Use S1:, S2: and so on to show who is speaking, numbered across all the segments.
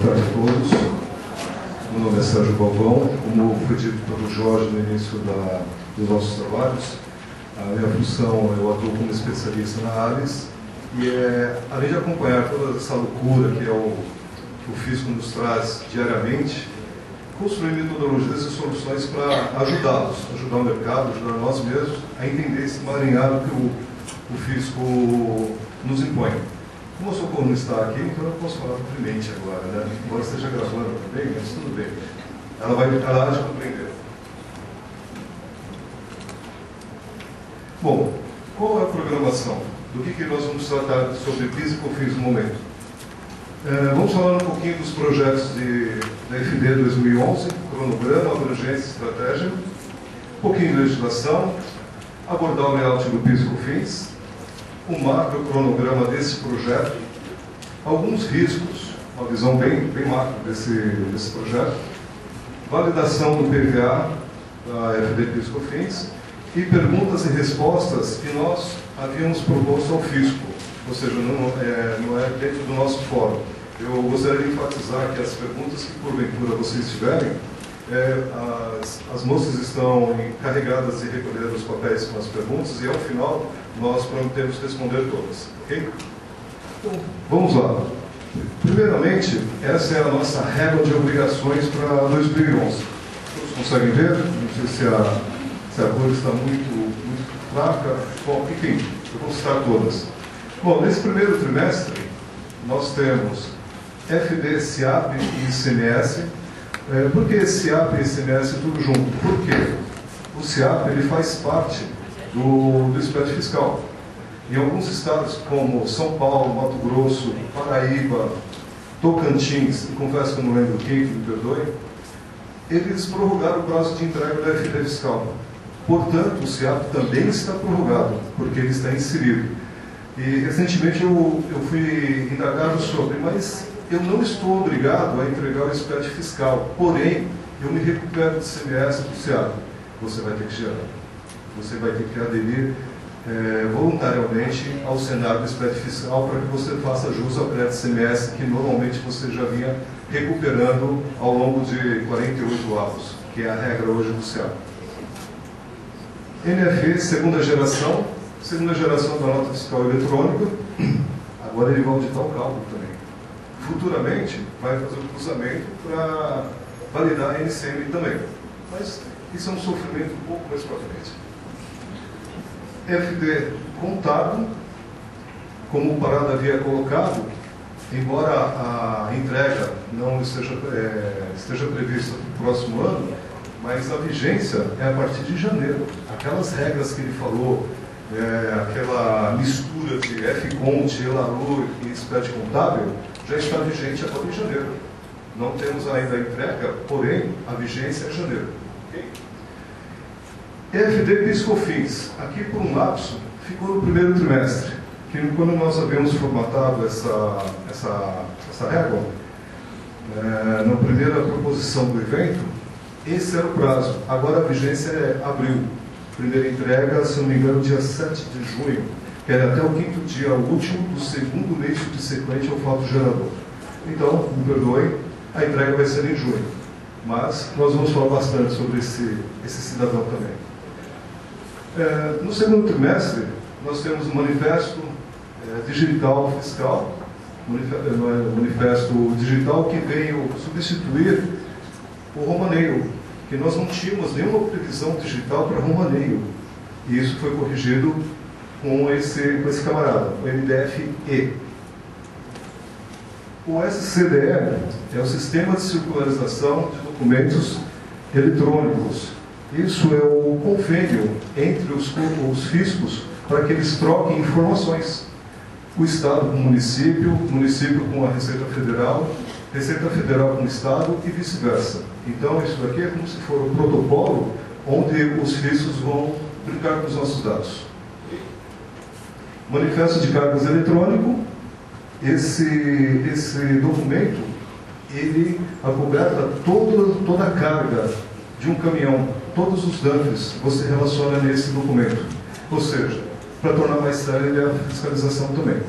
S1: tarde a todos. Meu nome é Sérgio Galvão. Como foi dito pelo Jorge no início dos nossos trabalhos, a minha função, eu atuo como especialista na ALIS, e além de acompanhar toda essa loucura que o Fisco nos traz diariamente, construir metodologias e soluções para ajudá-los, ajudar o mercado, ajudar nós mesmos a entender esse emaranhado que o Fisco nos impõe. Como o Socorro não está aqui, então eu posso falar livremente agora, né? Embora esteja gravando também, mas tudo bem. Ela há de compreender. Bom, qual é a programação? Do que nós vamos tratar sobre PIS e COFINS no momento? Vamos falar um pouquinho dos projetos da FD 2011, cronograma, abrangência e estratégia, um pouquinho de legislação, abordar o layout do PIS e COFINS, o macro cronograma desse projeto, alguns riscos, uma visão bem macro desse projeto, validação do PVA da FD PIS e COFINS e perguntas e respostas que nós havíamos proposto ao Fisco, ou seja, não é dentro do nosso fórum. Eu gostaria de enfatizar que as perguntas que porventura vocês tiverem, as moças estão encarregadas de recolher os papéis com as perguntas e ao final nós prometemos responder todas, ok? Então, vamos lá. Primeiramente, essa é a nossa régua de obrigações para 2011. Todos conseguem ver? Não sei se a cor está muito fraca. Bom, enfim, eu vou citar todas. Bom, nesse primeiro trimestre, nós temos FD, SIAP e ICMS. Por que SIAP e ICMS tudo junto? Porque o SIAP ele faz parte do SPED fiscal. Em alguns estados, como São Paulo, Mato Grosso, Paraíba, Tocantins, e confesso que eu não lembro quem, que me perdoe, eles prorrogaram o prazo de entrega da FD fiscal. Portanto, o SIAP também está prorrogado, porque ele está inserido. E recentemente eu fui indagado sobre, mas eu não estou obrigado a entregar o SPED fiscal, porém, eu me recupero do ICMS do SIAP. Você vai ter que gerar. Você vai ter que aderir voluntariamente ao cenário do SPED fiscal para que você faça jus ao crédito ICMS que normalmente você já vinha recuperando ao longo de 48 anos, que é a regra hoje do SIAP. NFE, segunda geração da nota fiscal eletrônica, agora ele vai auditar o cálculo também. Futuramente vai fazer o cruzamento para validar a NCM também, mas isso é um sofrimento um pouco mais para frente. FD contábil, como o Parada havia colocado, embora a entrega não esteja prevista para o próximo ano, mas a vigência é a partir de janeiro. Aquelas regras que ele falou, aquela mistura de FCONT, ELARU e SPED contábil, já está vigente agora em janeiro. Não temos ainda a entrega, porém a vigência é janeiro. Okay? FD PIS e COFINS, aqui por um lapso, ficou no primeiro trimestre, que quando nós havíamos formatado essa régua, na primeira proposição do evento, esse era o prazo. Agora a vigência é abril. Primeira entrega, se não me engano, dia 7 de junho, que era até o 5º dia útil do segundo mês subsequente ao fato gerador. Então, me perdoem, a entrega vai ser em junho. Mas nós vamos falar bastante sobre esse cidadão também. No segundo trimestre, nós temos o manifesto digital fiscal, manifesto digital que veio substituir o romaneio, que nós não tínhamos nenhuma previsão digital para romaneio. E isso foi corrigido com esse camarada, o MDF-E. O SCDE é o Sistema de Circularização de Documentos Eletrônicos. Isso é o convênio entre os fiscos para que eles troquem informações. O Estado com o município com a Receita Federal com o Estado e vice-versa. Então, isso aqui é como se for um protocolo onde os fiscos vão brincar com os nossos dados. Manifesto de cargas eletrônico, esse documento, ele acoberta toda a carga de um caminhão, todos os dumps você relaciona nesse documento. Ou seja, para tornar mais séria a fiscalização também.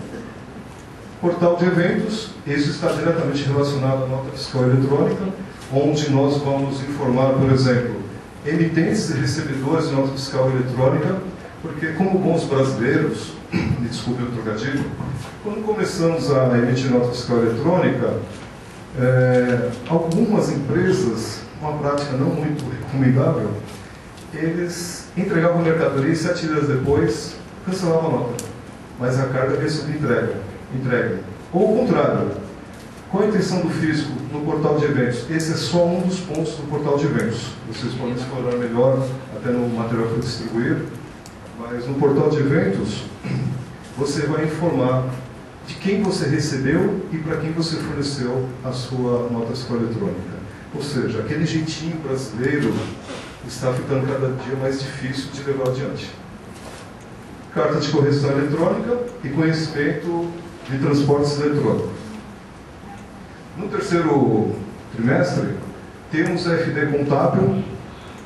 S1: Portal de eventos, isso está diretamente relacionado à nota fiscal eletrônica, onde nós vamos informar, por exemplo, emitentes e recebedores de nota fiscal eletrônica, porque como bons brasileiros, me desculpe o trocadilho, quando começamos a emitir nota fiscal eletrônica, algumas empresas, uma prática não muito recomendável, eles entregavam a mercadoria e 7 dias depois cancelavam a nota, mas a carga havia sido entregue. Ou o contrário, qual a intenção do fisco no portal de eventos? Esse é só um dos pontos do portal de eventos. Vocês podem explorar melhor até no material que eu distribuir, mas no portal de eventos você vai informar de quem você recebeu e para quem você forneceu a sua nota fiscal eletrônica. Ou seja, aquele jeitinho brasileiro está ficando cada dia mais difícil de levar adiante. Carta de correção eletrônica e conhecimento de transportes eletrônicos. No terceiro trimestre, temos a FD contábil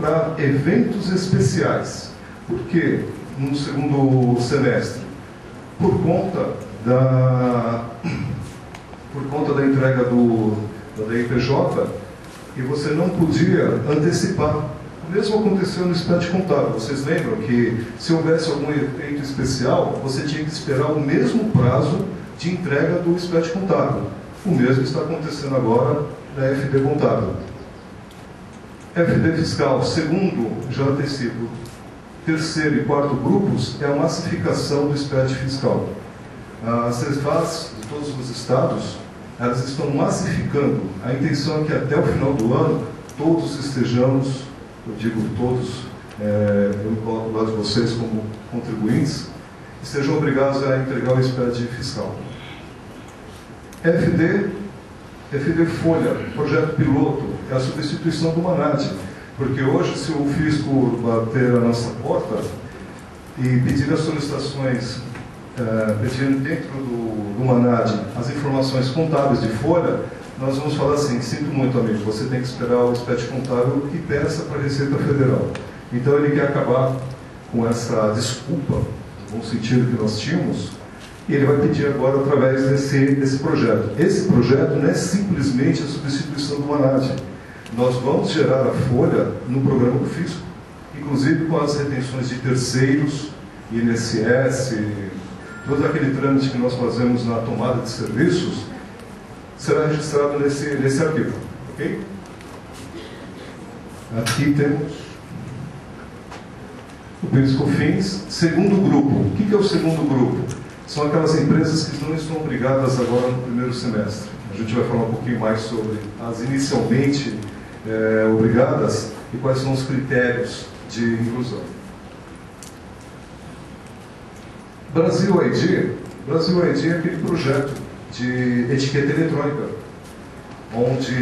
S1: para eventos especiais. Por quê? No segundo semestre? Por conta da entrega da IPJ, e você não podia antecipar. O mesmo aconteceu no SPED contábil. Vocês lembram que se houvesse algum evento especial, você tinha que esperar o mesmo prazo de entrega do SPED contábil. O mesmo está acontecendo agora na FD contábil. FD fiscal, segundo, já antecipo, terceiro e quarto grupos, é a massificação do SPED fiscal. As CEFAs de todos os estados, elas estão massificando. A intenção é que até o final do ano, todos estejamos, eu digo todos, eu me coloco do lado de vocês como contribuintes, estejam obrigados a entregar o SPED fiscal. FD Folha, projeto piloto, é a substituição do MANAD, porque hoje, se o fisco bater a nossa porta e pedir as solicitações, pedindo dentro do MANAD as informações contábeis de folha, nós vamos falar assim: sinto muito, amigo, você tem que esperar o SPED contábil e peça para a Receita Federal. Então ele quer acabar com essa desculpa, no bom sentido que nós tínhamos, e ele vai pedir agora através desse projeto. Esse projeto não é simplesmente a substituição do MANAD. Nós vamos gerar a folha no programa do fisco, inclusive com as retenções de terceiros, INSS, todo aquele trâmite que nós fazemos na tomada de serviços, será registrado nesse arquivo. Ok? Aqui temos o PIS/COFINS, segundo grupo. O que é o segundo grupo? São aquelas empresas que não estão obrigadas agora no primeiro semestre. A gente vai falar um pouquinho mais sobre as inicialmente obrigadas e quais são os critérios de inclusão. Brasil ID é aquele projeto de etiqueta eletrônica, onde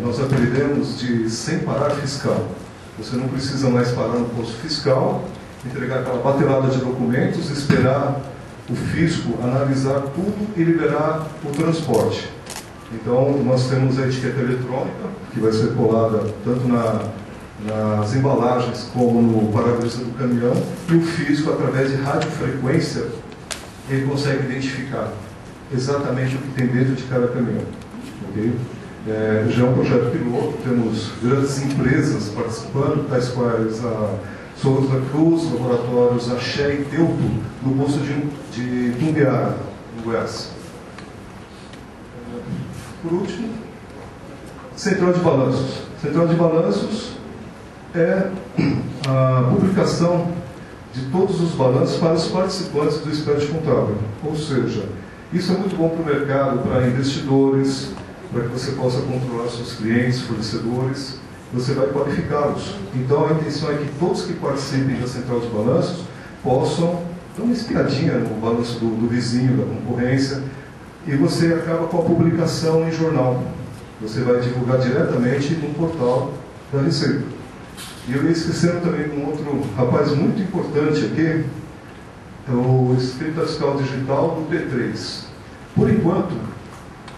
S1: nós apelidamos de sem parar fiscal. Você não precisa mais parar no posto fiscal, entregar aquela batelada de documentos, esperar o fisco analisar tudo e liberar o transporte. Então, nós temos a etiqueta eletrônica, que vai ser colada tanto nas embalagens como no para-brisa do caminhão, e o fisco, através de radiofrequência, ele consegue identificar exatamente o que tem dentro de cada caminhão. Okay? Já é um projeto piloto, temos grandes empresas participando, tais quais a Souza Cruz, laboratórios Axé e Teuto, no posto de Tumbiara, no Goiás. Por último, Central de Balanços. Central de Balanços é a publicação de todos os balanços para os participantes do SPED contábil. Ou seja, isso é muito bom para o mercado, para investidores, para que você possa controlar seus clientes, fornecedores, você vai qualificá-los. Então a intenção é que todos que participem da Central de Balanços possam dar uma espiadinha no balanço do vizinho, da concorrência, e você acaba com a publicação em jornal. Você vai divulgar diretamente no portal da Receita. E eu ia esquecendo também um outro rapaz muito importante aqui, é o Escrita Fiscal Digital do P3. Por enquanto,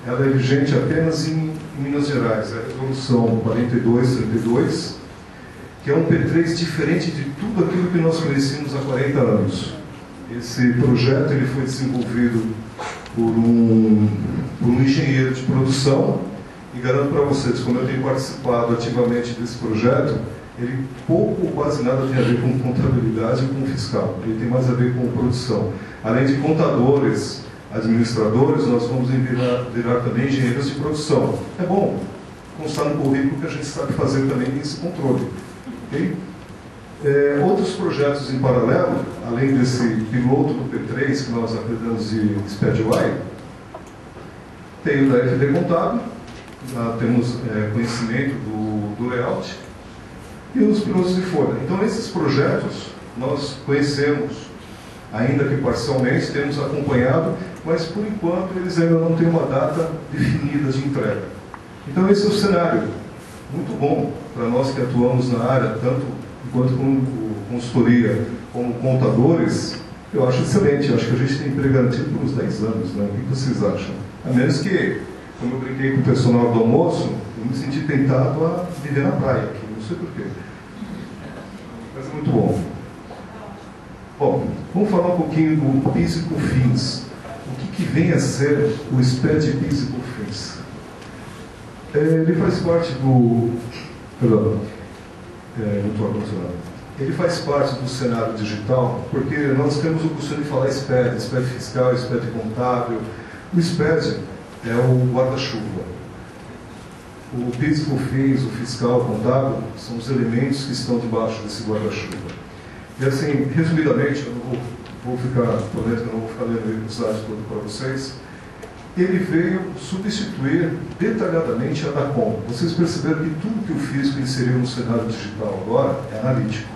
S1: ela é vigente apenas em Minas Gerais, é a Resolução 4232, que é um P3 diferente de tudo aquilo que nós conhecíamos há 40 anos. Esse projeto ele foi desenvolvido por um engenheiro de produção, e garanto para vocês, como eu tenho participado ativamente desse projeto, ele pouco ou quase nada tem a ver com contabilidade e com fiscal, ele tem mais a ver com produção. Além de contadores, administradores, nós vamos virar também engenheiros de produção. É bom constar no currículo que a gente sabe fazer também esse controle. Okay? Outros projetos em paralelo, além desse piloto do P3 que nós apelidamos de SPED-Y, tem o da FD Contábil, já temos conhecimento do layout, e os pilotos de folha. Então, esses projetos nós conhecemos, ainda que parcialmente, temos acompanhado, mas por enquanto eles ainda não têm uma data definida de entrega. Então, esse é o cenário muito bom para nós que atuamos na área, tanto enquanto como consultoria, como contadores. Eu acho excelente, eu acho que a gente tem emprego garantido por uns 10 anos, né? O que vocês acham? A menos que, como eu brinquei com o personal do almoço, eu me senti tentado a viver na praia aqui, não sei porquê. Mas é muito bom. Bom, vamos falar um pouquinho do PIS e COFINS. O que vem a ser o SPED PIS e COFINS? Ele faz parte do... Perdão, não estou aproximado. Ele faz parte do cenário digital, porque nós temos o costume de falar SPED, SPED fiscal, SPED contábil. O SPED é o guarda-chuva. O PIS e COFINS, o fiscal, o contábil, são os elementos que estão debaixo desse guarda-chuva. E assim, resumidamente, eu não vou ficar, prometo que eu não vou ficar lendo o slide todo para vocês, ele veio substituir detalhadamente a DACOM. Vocês perceberam que tudo que o fisco inseriu no cenário digital agora é analítico.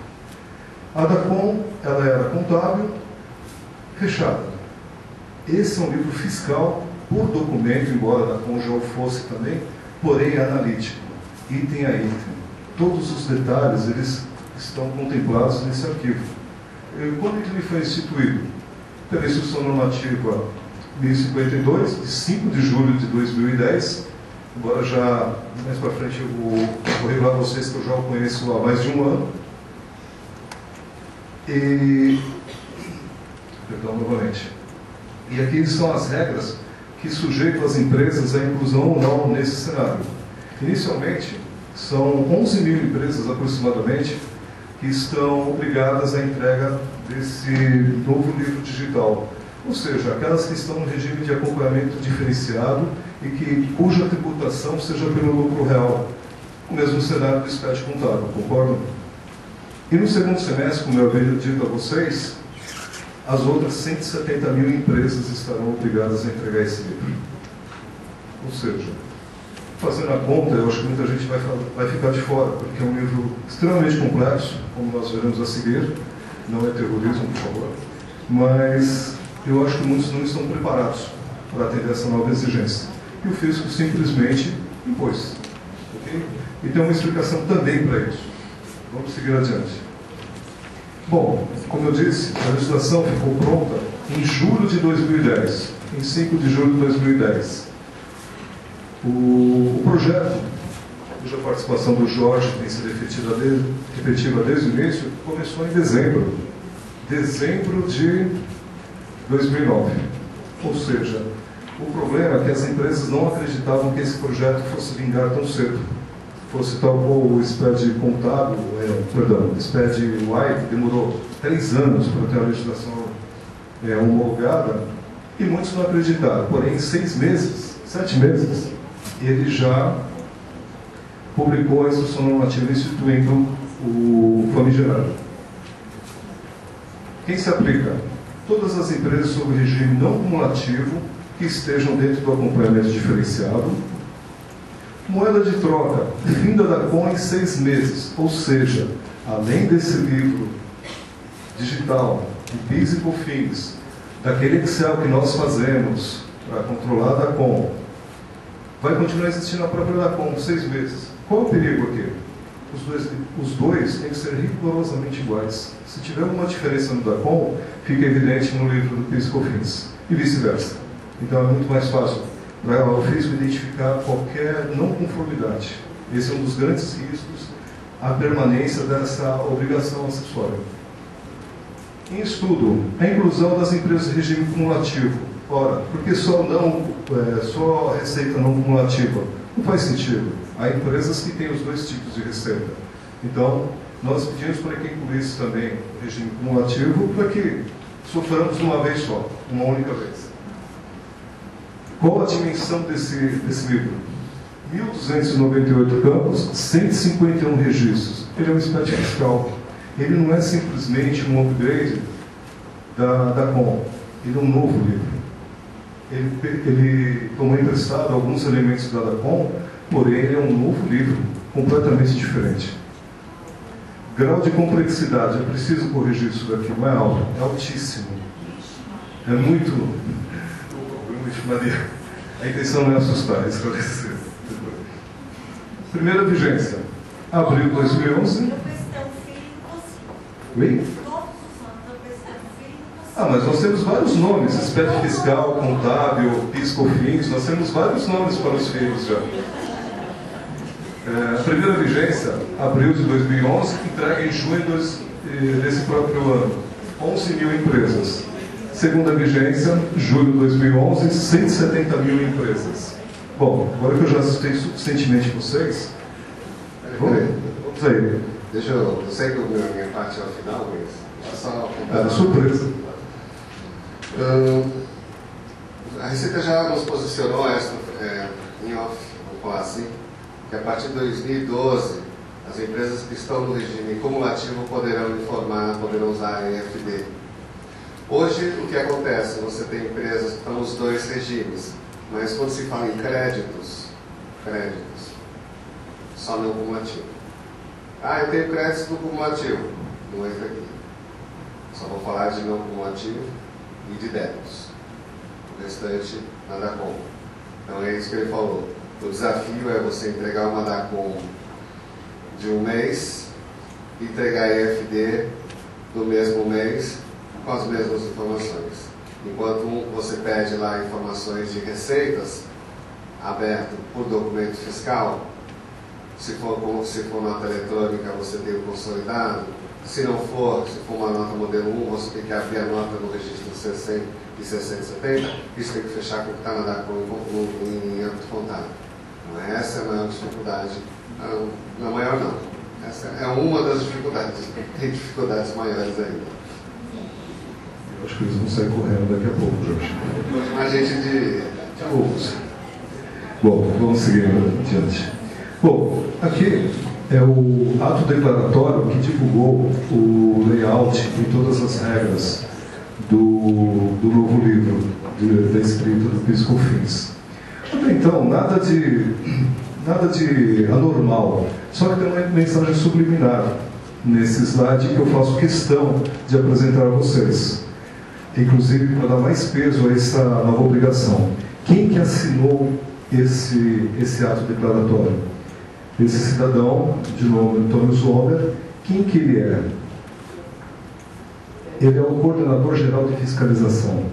S1: A DACOM, ela era contábil, fechada. Esse é um livro fiscal, por documento, embora a DACOM já o fosse também, porém analítico, item a item. Todos os detalhes, eles estão contemplados nesse arquivo. Quando ele foi instituído? Pela Instrução Normativa 1052, de 5 de julho de 2010, embora já, mais para frente, eu vou revelar a vocês que eu já o conheço há mais de um ano. Perdão, novamente. E aqui são as regras que sujeitam as empresas à inclusão ou não nesse cenário. Inicialmente, são 11 mil empresas aproximadamente que estão obrigadas à entrega desse novo livro digital. Ou seja, aquelas que estão no regime de acompanhamento diferenciado e cuja tributação seja pelo lucro real, o mesmo cenário do SPED contábil, concordam? E no segundo semestre, como eu havia dito a vocês, as outras 170 mil empresas estarão obrigadas a entregar esse livro. Ou seja, fazendo a conta, eu acho que muita gente vai ficar de fora, porque é um livro extremamente complexo, como nós veremos a seguir. Não é terrorismo, por favor. Mas eu acho que muitos não estão preparados para atender essa nova exigência. E o fisco simplesmente impôs. Okay? E tem uma explicação também para isso. Vamos seguir adiante. Bom, como eu disse, a legislação ficou pronta em julho de 2010, em 5 de julho de 2010. O projeto, cuja participação do Jorge tem sido efetiva desde o início, começou em dezembro de 2009. Ou seja, o problema é que as empresas não acreditavam que esse projeto fosse vingar tão cedo. Fosse tal como o SPED contábil, o SPED-Y, que demorou 3 anos para ter a legislação homologada, e muitos não acreditaram. Porém, em 6 meses, 7 meses, ele já publicou a instrução normativa instituindo o famigerado. Quem se aplica? Todas as empresas sob regime não cumulativo que estejam dentro do acompanhamento diferenciado. Moeda de troca, vinda da CON em 6 meses, ou seja, além desse livro digital, de PIS e COFINS, daquele Excel que nós fazemos para controlar a DACOM, vai continuar existindo a própria DACOM 6 meses. Qual é o perigo aqui? Os dois têm que ser rigorosamente iguais. Se tiver uma diferença no DACOM, fica evidente no livro do PIS e COFINS, e vice-versa. Então é muito mais fácil para o fisco identificar qualquer não conformidade. Esse é um dos grandes riscos, a permanência dessa obrigação acessória. Em estudo, a inclusão das empresas de regime cumulativo. Ora, por que só a receita não cumulativa? Não faz sentido. Há empresas que têm os dois tipos de receita. Então, nós pedimos para que incluísse também o regime cumulativo para que soframos uma vez só, uma única vez. Qual a dimensão desse livro? 1.298 campos, 151 registros. Ele é um SPED fiscal. Ele não é simplesmente um upgrade da COM. Ele é um novo livro. Ele tomou emprestado alguns elementos da DACOM, porém ele é um novo livro, completamente diferente. Grau de complexidade, eu preciso corrigir isso daqui, não é alto, é altíssimo. É muito... Maria, a intenção não é assustar, é esclarecer. Primeira vigência, abril de 2011. Oi? Mas nós temos vários nomes, SPED fiscal, contábil, PIS/COFINS, nós temos vários nomes para os filhos já. A primeira vigência, abril de 2011, entrega em junho desse próprio ano, 11 mil empresas. Segunda vigência, julho de 2011, 170 mil empresas. Bom, agora que eu já assustei suficientemente vocês, vamos aí.
S2: Eu sei que minha parte é ao final, mas só
S1: surpresa.
S2: A Receita já nos posicionou em off, vamos falar assim, que a partir de 2012 as empresas que estão no regime cumulativo poderão usar a EFD. Hoje o que acontece? Você tem empresas que estão nos dois regimes, mas quando se fala em créditos, só não cumulativo. Eu tenho créditos no cumulativo, não entra aqui. Só vou falar de não cumulativo e de débitos. O restante, na DACOM. Então é isso que ele falou. O desafio é você entregar uma DACOM de um mês e entregar a EFD do mesmo mês com as mesmas informações. Enquanto você pede lá informações de receitas aberto por documento fiscal, se for nota eletrônica, você tem o consolidado. Se não for, se for uma nota modelo 1, você tem que abrir a nota no registro 60 e 670. Isso tem que fechar com o que está na DACOM em âmbito contábil. Não é essa a maior dificuldade. Não, maior não. Essa é uma das dificuldades. Tem dificuldades maiores ainda.
S1: Eu acho que eles vão sair correndo daqui a pouco, Jorge.
S2: A gente de
S1: outros. Bom, vamos seguir adiante. Bom, aqui é o ato declaratório que divulgou o layout e todas as regras do novo livro da escrita do PIS/COFINS. Até então, nada de anormal, só que tem uma mensagem subliminar nesse slide que eu faço questão de apresentar a vocês, inclusive para dar mais peso a essa nova obrigação. Quem que assinou esse ato declaratório? Esse cidadão, de nome Antônio Zomer. Quem que ele é? Ele é o coordenador geral de fiscalização.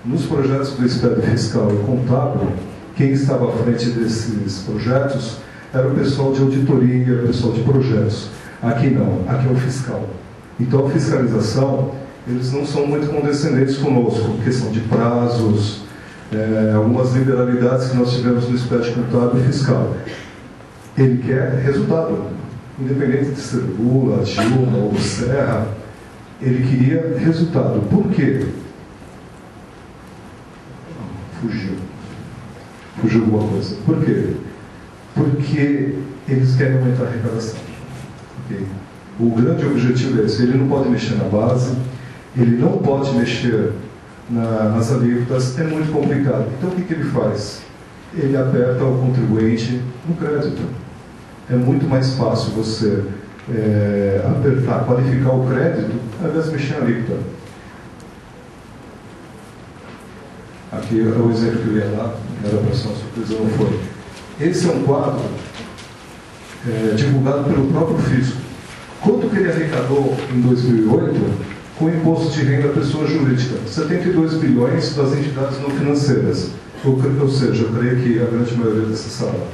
S1: Nos projetos do SPED fiscal e contábil, quem estava à frente desses projetos era o pessoal de auditoria, o pessoal de projetos. Aqui não, aqui é o fiscal. Então a fiscalização, eles não são muito condescendentes conosco, questão de prazos, algumas liberalidades que nós tivemos no SPED contábil e fiscal. Ele quer resultado, independente de ser Lula, Dilma ou Serra, ele queria resultado. Por quê? Fugiu alguma coisa. Por quê? Porque eles querem aumentar a arrecadação. Okay? O grande objetivo é esse. Ele não pode mexer na base, ele não pode mexer nas alíquotas, é muito complicado. Então o que ele faz? Ele aperta o contribuinte no crédito. É muito mais fácil você apertar, qualificar o crédito, ao invés de mexer na alíquota. Aqui é o exemplo que eu ia lá, era para ser uma surpresa, não foi. Esse é um quadro divulgado pelo próprio fisco. Quanto que ele arrecadou em 2008 com o imposto de renda da pessoa jurídica? 72 bilhões das entidades não financeiras. Ou seja, eu creio que a grande maioria dessa sala.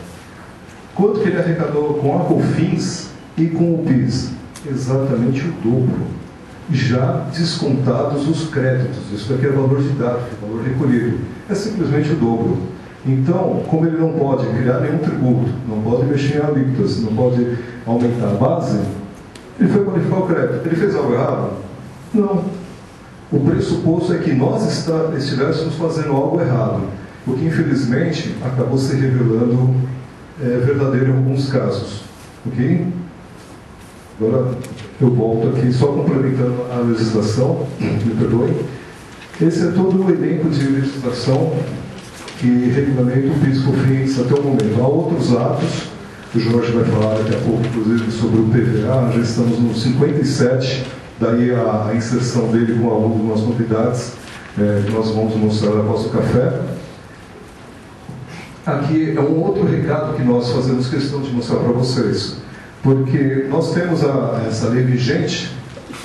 S1: Quanto que ele arrecadou com a COFINS e com o PIS? Exatamente o dobro. já descontados os créditos. Isso aqui é valor de DARF, valor recolhido. É simplesmente o dobro. Então, como ele não pode criar nenhum tributo, não pode mexer em alíquotas, não pode aumentar a base, ele foi qualificar o crédito. Ele fez algo errado? Não. O pressuposto é que nós estivéssemos fazendo algo errado, o que infelizmente acabou se revelando verdadeiro em alguns casos. Ok? Agora eu volto aqui, só complementando a legislação, me perdoem. Esse é todo o elenco de legislação que regulamenta o PIS/COFINS até o momento. Há outros atos, o Jorge vai falar daqui a pouco, inclusive, sobre o PVA, já estamos no 57, daí a inserção dele com algumas novidades que nós vamos mostrar após o café. Aqui é um outro recado que nós fazemos questão de mostrar para vocês, porque nós temos essa lei vigente,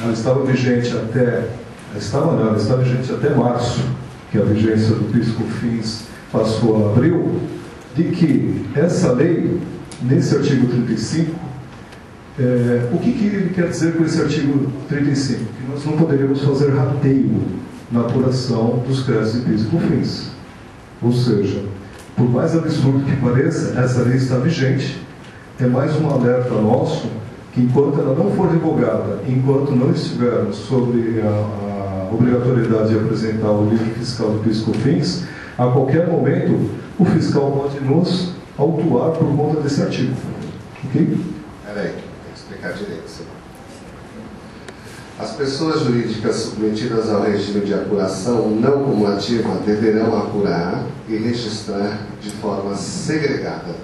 S1: ela estava vigente até março, que a vigência do PIS/COFINS passou a abril, de que essa lei, nesse artigo 35, o que ele quer dizer com esse artigo 35? Que nós não poderíamos fazer rateio na apuração dos créditos de PIS/COFINS. Ou seja, por mais absurdo que pareça, essa lei está vigente, é mais um alerta nosso, que enquanto ela não for revogada, enquanto não estivermos sobre a obrigatoriedade de apresentar o livro fiscal do PIS/COFINS, a qualquer momento o fiscal pode nos autuar por conta desse artigo. Ok?
S2: Peraí, tem que explicar direito. As pessoas jurídicas submetidas ao regime de apuração não cumulativa deverão apurar e registrar de forma segregada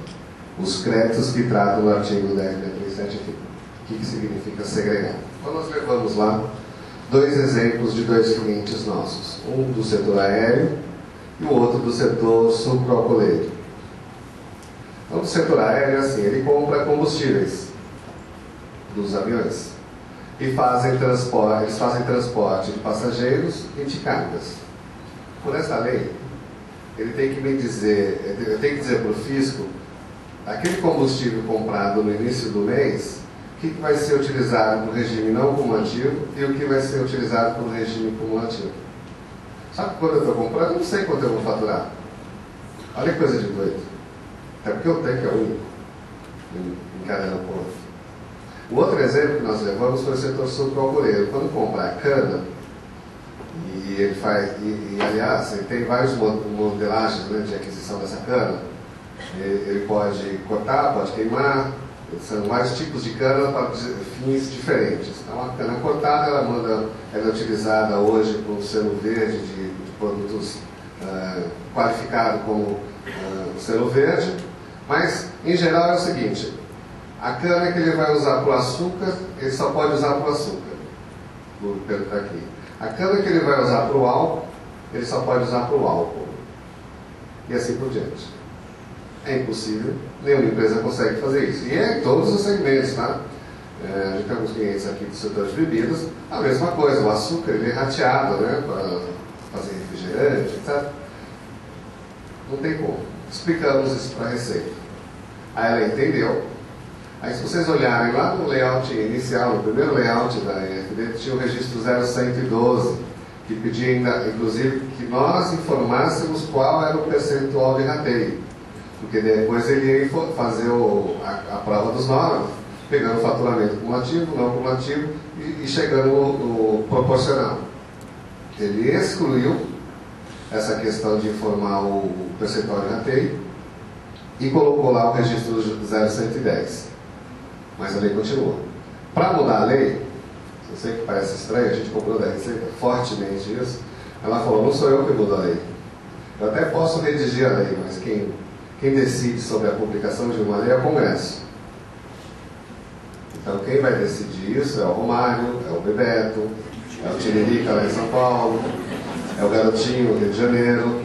S2: os créditos que tratam do artigo 10.37 aqui. O que significa segregar? Então nós levamos lá dois exemplos de dois clientes nossos, um do setor aéreo e o outro do setor sucroalcooleiro. Então, do setor aéreo, assim, ele compra combustíveis dos aviões e eles fazem transporte de passageiros e de cargas. Por essa lei, ele tem que me dizer, eu tenho que dizer para o fisco, aquele combustível comprado no início do mês, o que vai ser utilizado para o regime não cumulativo e o que vai ser utilizado para o regime cumulativo. Só que quando eu estou comprando, eu não sei quanto eu vou faturar. Olha que coisa de doido. Até porque o tanque é único em cada aeroporto. O outro exemplo que nós levamos foi o setor sucroalcooleiro. Quando comprar cana, e ele faz, aliás, ele tem várias modelagens, né, de aquisição dessa cana. Ele pode cortar, pode queimar, são vários tipos de cana para fins diferentes. Então, a cana cortada ela é utilizada hoje com selo verde de produtos qualificados como selo verde, mas em geral é o seguinte: a cana que ele vai usar para o açúcar, ele só pode usar para o açúcar, pelo que está aqui. A cana que ele vai usar para o álcool, ele só pode usar para o álcool, e assim por diante. É impossível, nenhuma empresa consegue fazer isso. E é em todos os segmentos, tá? A gente tem alguns clientes aqui do setor de bebidas, a mesma coisa, o açúcar ele é rateado, né, para fazer refrigerante, etc. Não tem como. Explicamos isso para a Receita. Aí ela entendeu. Aí se vocês olharem lá no layout inicial, no primeiro layout da EFD, tinha o registro 0112, que pedia ainda, inclusive, que nós informássemos qual era o percentual de rateio. Porque depois ele ia fazer a prova dos números, pegando o faturamento cumulativo, não cumulativo e chegando no proporcional. Ele excluiu essa questão de informar o percentual de rateio e colocou lá o registro 0110. Mas a lei continua. Para mudar a lei, eu sei que parece estranho, a gente cobrou da Receita fortemente isso, ela falou, não sou eu que mudo a lei. Eu até posso redigir a lei, mas quem decide sobre a publicação de uma lei é o Congresso. Então quem vai decidir isso é o Romário, é o Bebeto, é o Tiririca lá em São Paulo, é o Garotinho, Rio de Janeiro.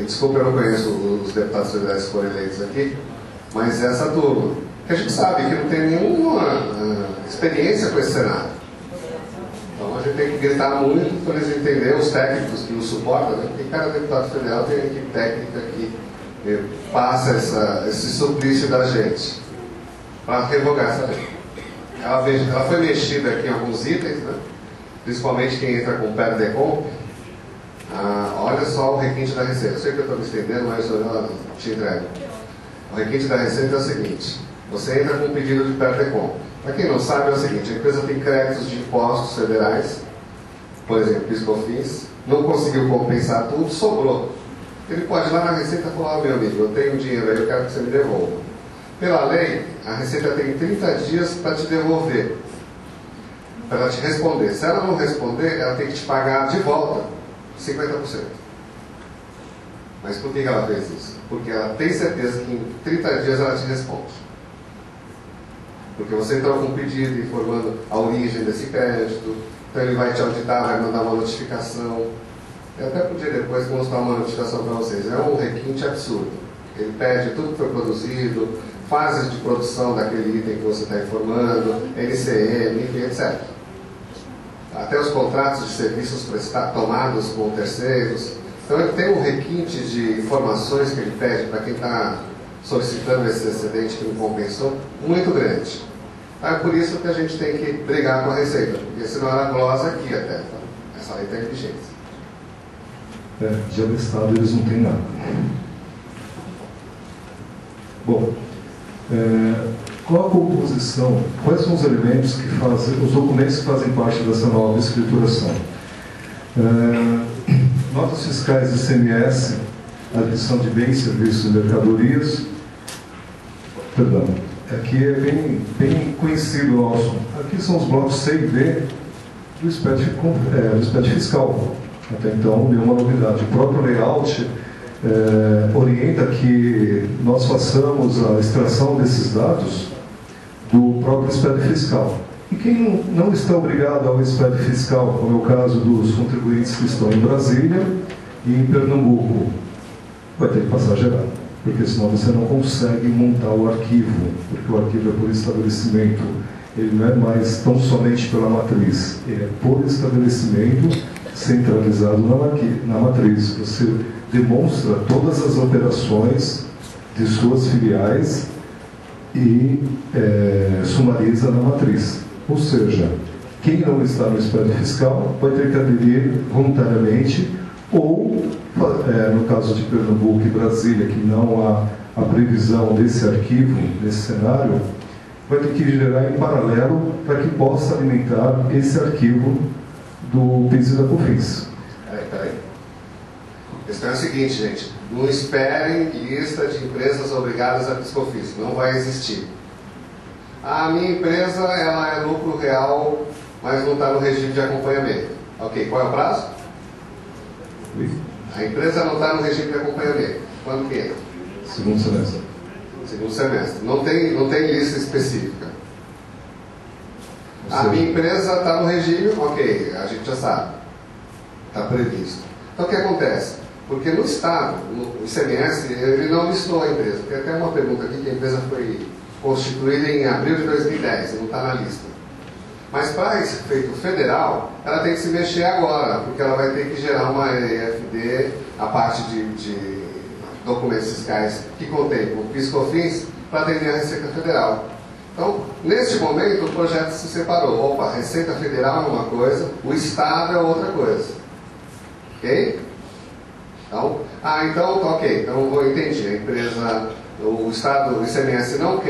S2: Desculpa, eu não conheço os deputados federais que foram eleitos aqui, mas é essa turma, que a gente sabe que não tem nenhuma experiência com esse Senado. Então a gente tem que gritar muito para eles entenderem, os técnicos que nos suportam, né? Porque cada deputado federal tem uma equipe técnica que passa esse suplício da gente para revogar essa lei. Ela foi mexida aqui em alguns itens, né? principalmente quem entra com PERDECOMP, olha só o requinte da Receita. Eu sei que eu estou me estendendo, mas eu te entrego. O requinte da Receita é o seguinte: você entra com um pedido de PERDECOMP. Para quem não sabe, é o seguinte: a empresa tem créditos de impostos federais, por exemplo, PIS/COFINS, não conseguiu compensar tudo, sobrou. Ele pode ir lá na Receita e falar: meu amigo, eu tenho dinheiro aí, eu quero que você me devolva. Pela lei, a Receita tem 30 dias para te devolver, para ela te responder. Se ela não responder, ela tem que te pagar de volta 50%. Mas por que ela fez isso? Porque ela tem certeza que em 30 dias ela te responde. Porque você entrou com um pedido informando a origem desse crédito, então ele vai te auditar, vai mandar uma notificação. Eu até podia depois mostrar uma notificação para vocês. É um requinte absurdo. Ele pede tudo que foi produzido, fases de produção daquele item que você está informando, NCM, enfim, etc. Até os contratos de serviços tomados com terceiros. Então ele tem um requinte de informações que ele pede para quem está solicitando esse excedente que não compensou, muito grande. É por isso que a gente tem que brigar com a Receita, porque senão ela glosa aqui até. Tá? Essa lei está em vigência.
S1: Já no Estado eles não têm nada. Bom, qual a composição, quais são os elementos que fazem, os documentos que fazem parte dessa nova escrituração? Notas fiscais ICMS, adição de bens, serviços e mercadorias. Perdão, aqui é bem conhecido o nosso. Aqui são os blocos C e D do SPED fiscal. Até então, nenhuma novidade. O próprio layout orienta que nós façamos a extração desses dados do próprio SPED fiscal. E quem não está obrigado ao SPED fiscal, como é o caso dos contribuintes que estão em Brasília e em Pernambuco, vai ter que passar geral, porque senão você não consegue montar o arquivo, porque o arquivo é por estabelecimento, ele não é mais tão somente pela matriz, ele é por estabelecimento centralizado na matriz. Você demonstra todas as operações de suas filiais e sumariza na matriz. Ou seja, quem não está no SPED fiscal vai ter que aderir voluntariamente ou, no caso de Pernambuco e Brasília, que não há a previsão desse arquivo, desse cenário, vai ter que gerar em paralelo para que possa alimentar esse arquivo do PIS e da COFINS.
S2: Peraí. A questão é a seguinte, gente. Não esperem lista de empresas obrigadas a PIS/COFINS. Não vai existir. A minha empresa, ela é lucro real, mas não está no regime de acompanhamento. Ok, qual é o prazo? A empresa não está no regime de acompanhamento. Quando que entra?
S1: Segundo semestre.
S2: Segundo semestre. Não tem lista específica. A minha empresa está no regime, ok, a gente já sabe. Está previsto. Então o que acontece? Porque no Estado, no ICMS, ele não listou a empresa. Tem até uma pergunta aqui que a empresa foi constituída em abril de 2010, não está na lista. Mas para esse efeito federal, ela tem que se mexer agora, porque ela vai ter que gerar uma EFD, a parte de documentos fiscais que contemplam PIS/COFINS, para atender a Receita Federal. Então, neste momento, o projeto se separou. Opa, a Receita Federal é uma coisa, o Estado é outra coisa. Ok? Então, ok, então eu entendi. A empresa, o Estado, o ICMS não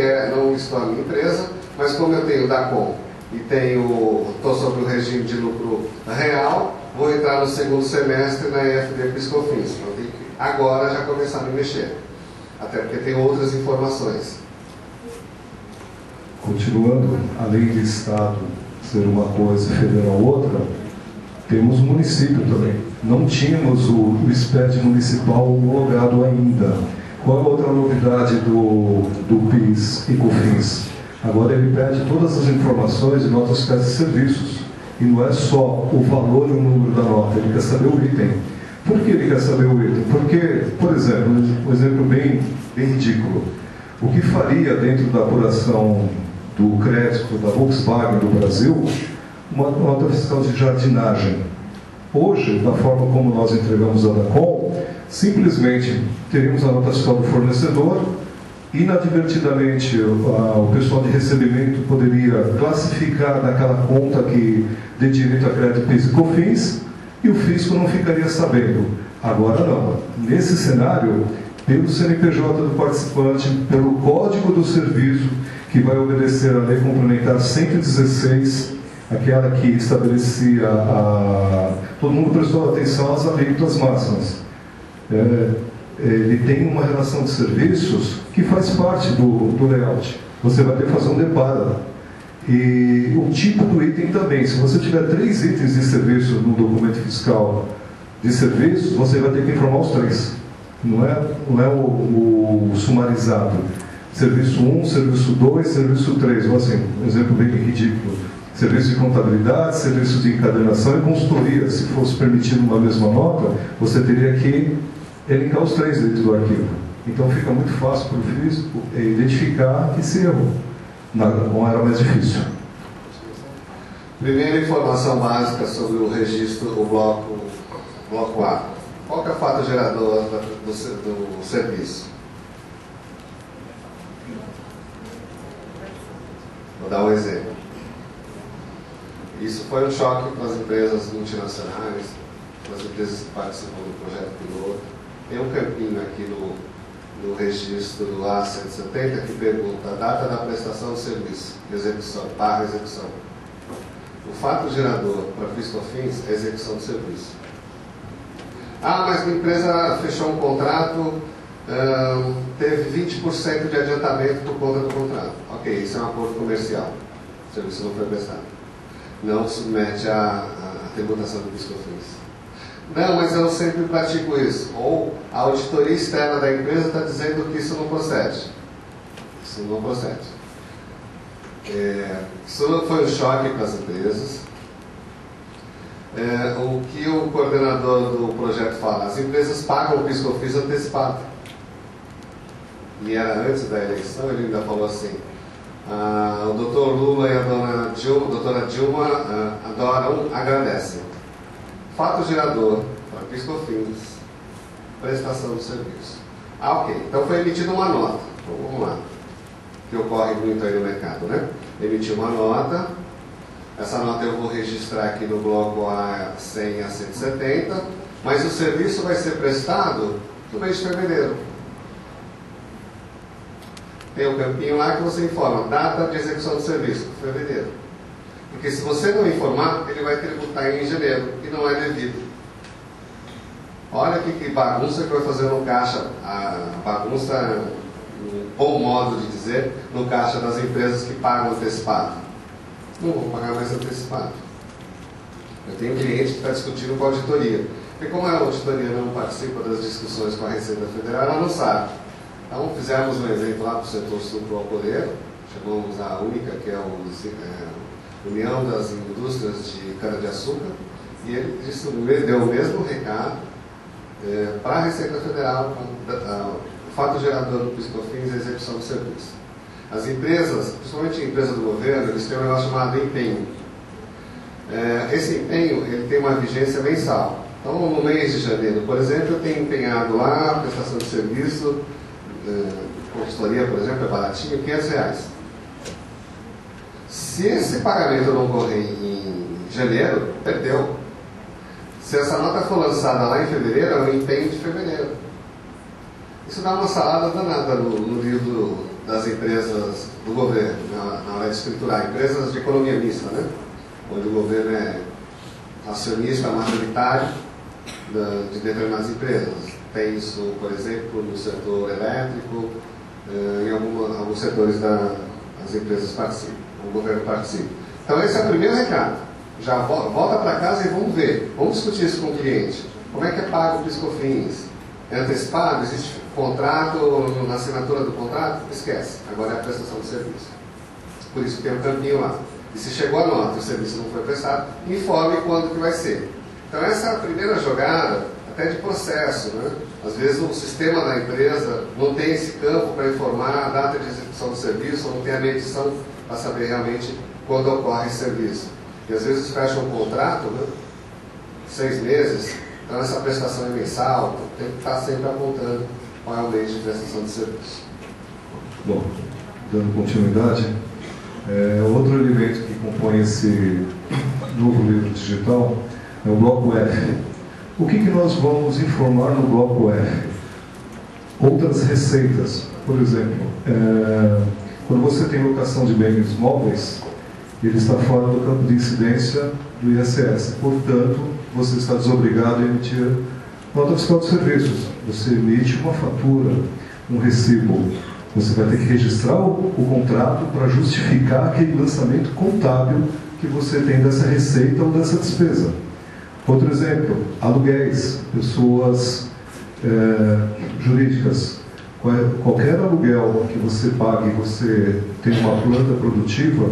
S2: listou a minha empresa, mas como eu tenho DACOM e estou sob o regime de lucro real, vou entrar no segundo semestre na EFD PIS/COFINS. Então, tem que agora já começar a me mexer. Até porque tem outras informações.
S1: Continuando, além de Estado ser uma coisa e federal outra, temos o município também. Não tínhamos o SPED municipal homologado ainda. Qual é a outra novidade do PIS e COFINS? Agora ele pede todas as informações de notas fiscais e serviços. E não é só o valor e o número da nota, ele quer saber o item. Por que ele quer saber o item? Porque, por exemplo, um exemplo bem ridículo. O que faria dentro da apuração do crédito da Volkswagen do Brasil uma nota fiscal de jardinagem? Hoje, da forma como nós entregamos a DACOM, simplesmente teríamos a nota fiscal do fornecedor, inadvertidamente o pessoal de recebimento poderia classificar naquela conta que dê direito a crédito PIS e COFINS e o fisco não ficaria sabendo. Agora não. Nesse cenário, pelo CNPJ do participante, pelo Código do Serviço, que vai obedecer à Lei Complementar 116, aquela que estabelecia todo mundo prestou atenção às alíquotas máximas. Ele tem uma relação de serviços que faz parte do layout. Você vai ter que fazer um deparo. E o tipo do item também. Se você tiver 3 itens de serviço no documento fiscal de serviços, você vai ter que informar os 3. Não é o sumarizado. Serviço 1, serviço 2, serviço 3. Ou assim, um exemplo bem ridículo. Serviço de contabilidade, serviço de encadernação e consultoria. Se fosse permitido uma mesma nota, você teria que elencar os 3 dentro do arquivo. Então fica muito fácil para o fisco identificar esse erro. Não era mais difícil.
S2: Primeira informação básica sobre o registro, o bloco A. Qual que é o fato gerador do serviço? Vou dar um exemplo. Isso foi um choque para as empresas multinacionais, para as empresas que participam do projeto piloto. Tem um campinho aqui no registro do A170 que pergunta a data da prestação do serviço, execução, barra execução. O fato gerador para FIS/COFINS é a execução do serviço. Ah, mas a empresa fechou um contrato, teve 20% de adiantamento por conta do contrato. Ok, isso é um acordo comercial. O serviço não foi prestado. Não submete à tributação do FIS/COFINS. Não, mas eu sempre pratico isso. Ou a auditoria externa da empresa está dizendo que isso não procede. Isso não procede. Isso foi um choque para as empresas. O que o coordenador do projeto fala? As empresas pagam o PIS/COFINS antecipado. E era antes da eleição, ele ainda falou assim: o doutor Lula e a doutora Dilma agradecem. Fato gerador para PIS/COFINS, prestação do serviço. Ok, então foi emitida uma nota. Então, vamos lá, que ocorre muito aí no mercado, né? Emitiu uma nota. Essa nota eu vou registrar aqui no bloco A100 a 170, mas o serviço vai ser prestado no mês de fevereiro. Tem um campinho lá que você informa, data de execução do serviço, fevereiro. Porque se você não informar, ele vai tributar em janeiro, e não é devido. Olha que bagunça que vai fazer no caixa, a bagunça, um bom modo de dizer, no caixa das empresas que pagam antecipado. Não vou pagar mais antecipado. Eu tenho cliente que está discutindo com a auditoria. Porque como a auditoria não participa das discussões com a Receita Federal, ela não sabe. Então fizemos um evento lá para o setor sucroalcooleiro, chamamos a única, que é a União das Indústrias de Cana-de-Açúcar, e ele deu o mesmo recado para a Receita Federal, o fato gerador do PIS/COFINS e a execução do serviço. As empresas, principalmente a empresa do governo, eles têm um negócio chamado empenho. Esse empenho ele tem uma vigência mensal. Então, no mês de janeiro, por exemplo, eu tenho empenhado lá a prestação de serviço, consultoria, por exemplo, é baratinho, R$500. Se esse pagamento não ocorrer em janeiro, perdeu. Se essa nota for lançada lá em fevereiro, é um empenho de fevereiro. Isso dá uma salada danada no livro das empresas do governo, na hora de escriturar, empresas de economia mista, né? Onde o governo é acionista majoritário de determinadas empresas. Tem isso, por exemplo, no setor elétrico, em alguns setores das empresas participam, o governo participa. Então esse é o primeiro recado. Já volta para casa e vamos ver, vamos discutir isso com o cliente. Como é que é pago o PIS/COFINS? É antecipado? Existe contrato, na assinatura do contrato? Esquece. Agora é a prestação do serviço. Por isso tem um campinho lá. E se chegou a nota e o serviço não foi prestado, informe quando que vai ser. Então essa é a primeira jogada, até de processo, né? Às vezes o sistema da empresa não tem esse campo para informar a data de execução do serviço, ou não tem a medição para saber realmente quando ocorre esse serviço. E às vezes fecha um contrato, né? 6 meses, então essa prestação é mensal, tem que estar sempre apontando qual é o mês de prestação de serviço.
S1: Bom, dando continuidade, outro elemento que compõe esse novo livro digital é o bloco F. O que nós vamos informar no bloco F? Outras receitas. Por exemplo, quando você tem locação de bens móveis, ele está fora do campo de incidência do ISS. Portanto, você está desobrigado a emitir nota fiscal de serviços. Você emite uma fatura, um recibo. Você vai ter que registrar o contrato para justificar aquele lançamento contábil que você tem dessa receita ou dessa despesa. Outro exemplo, aluguéis, pessoas jurídicas. Qualquer aluguel que você pague, você tem uma planta produtiva,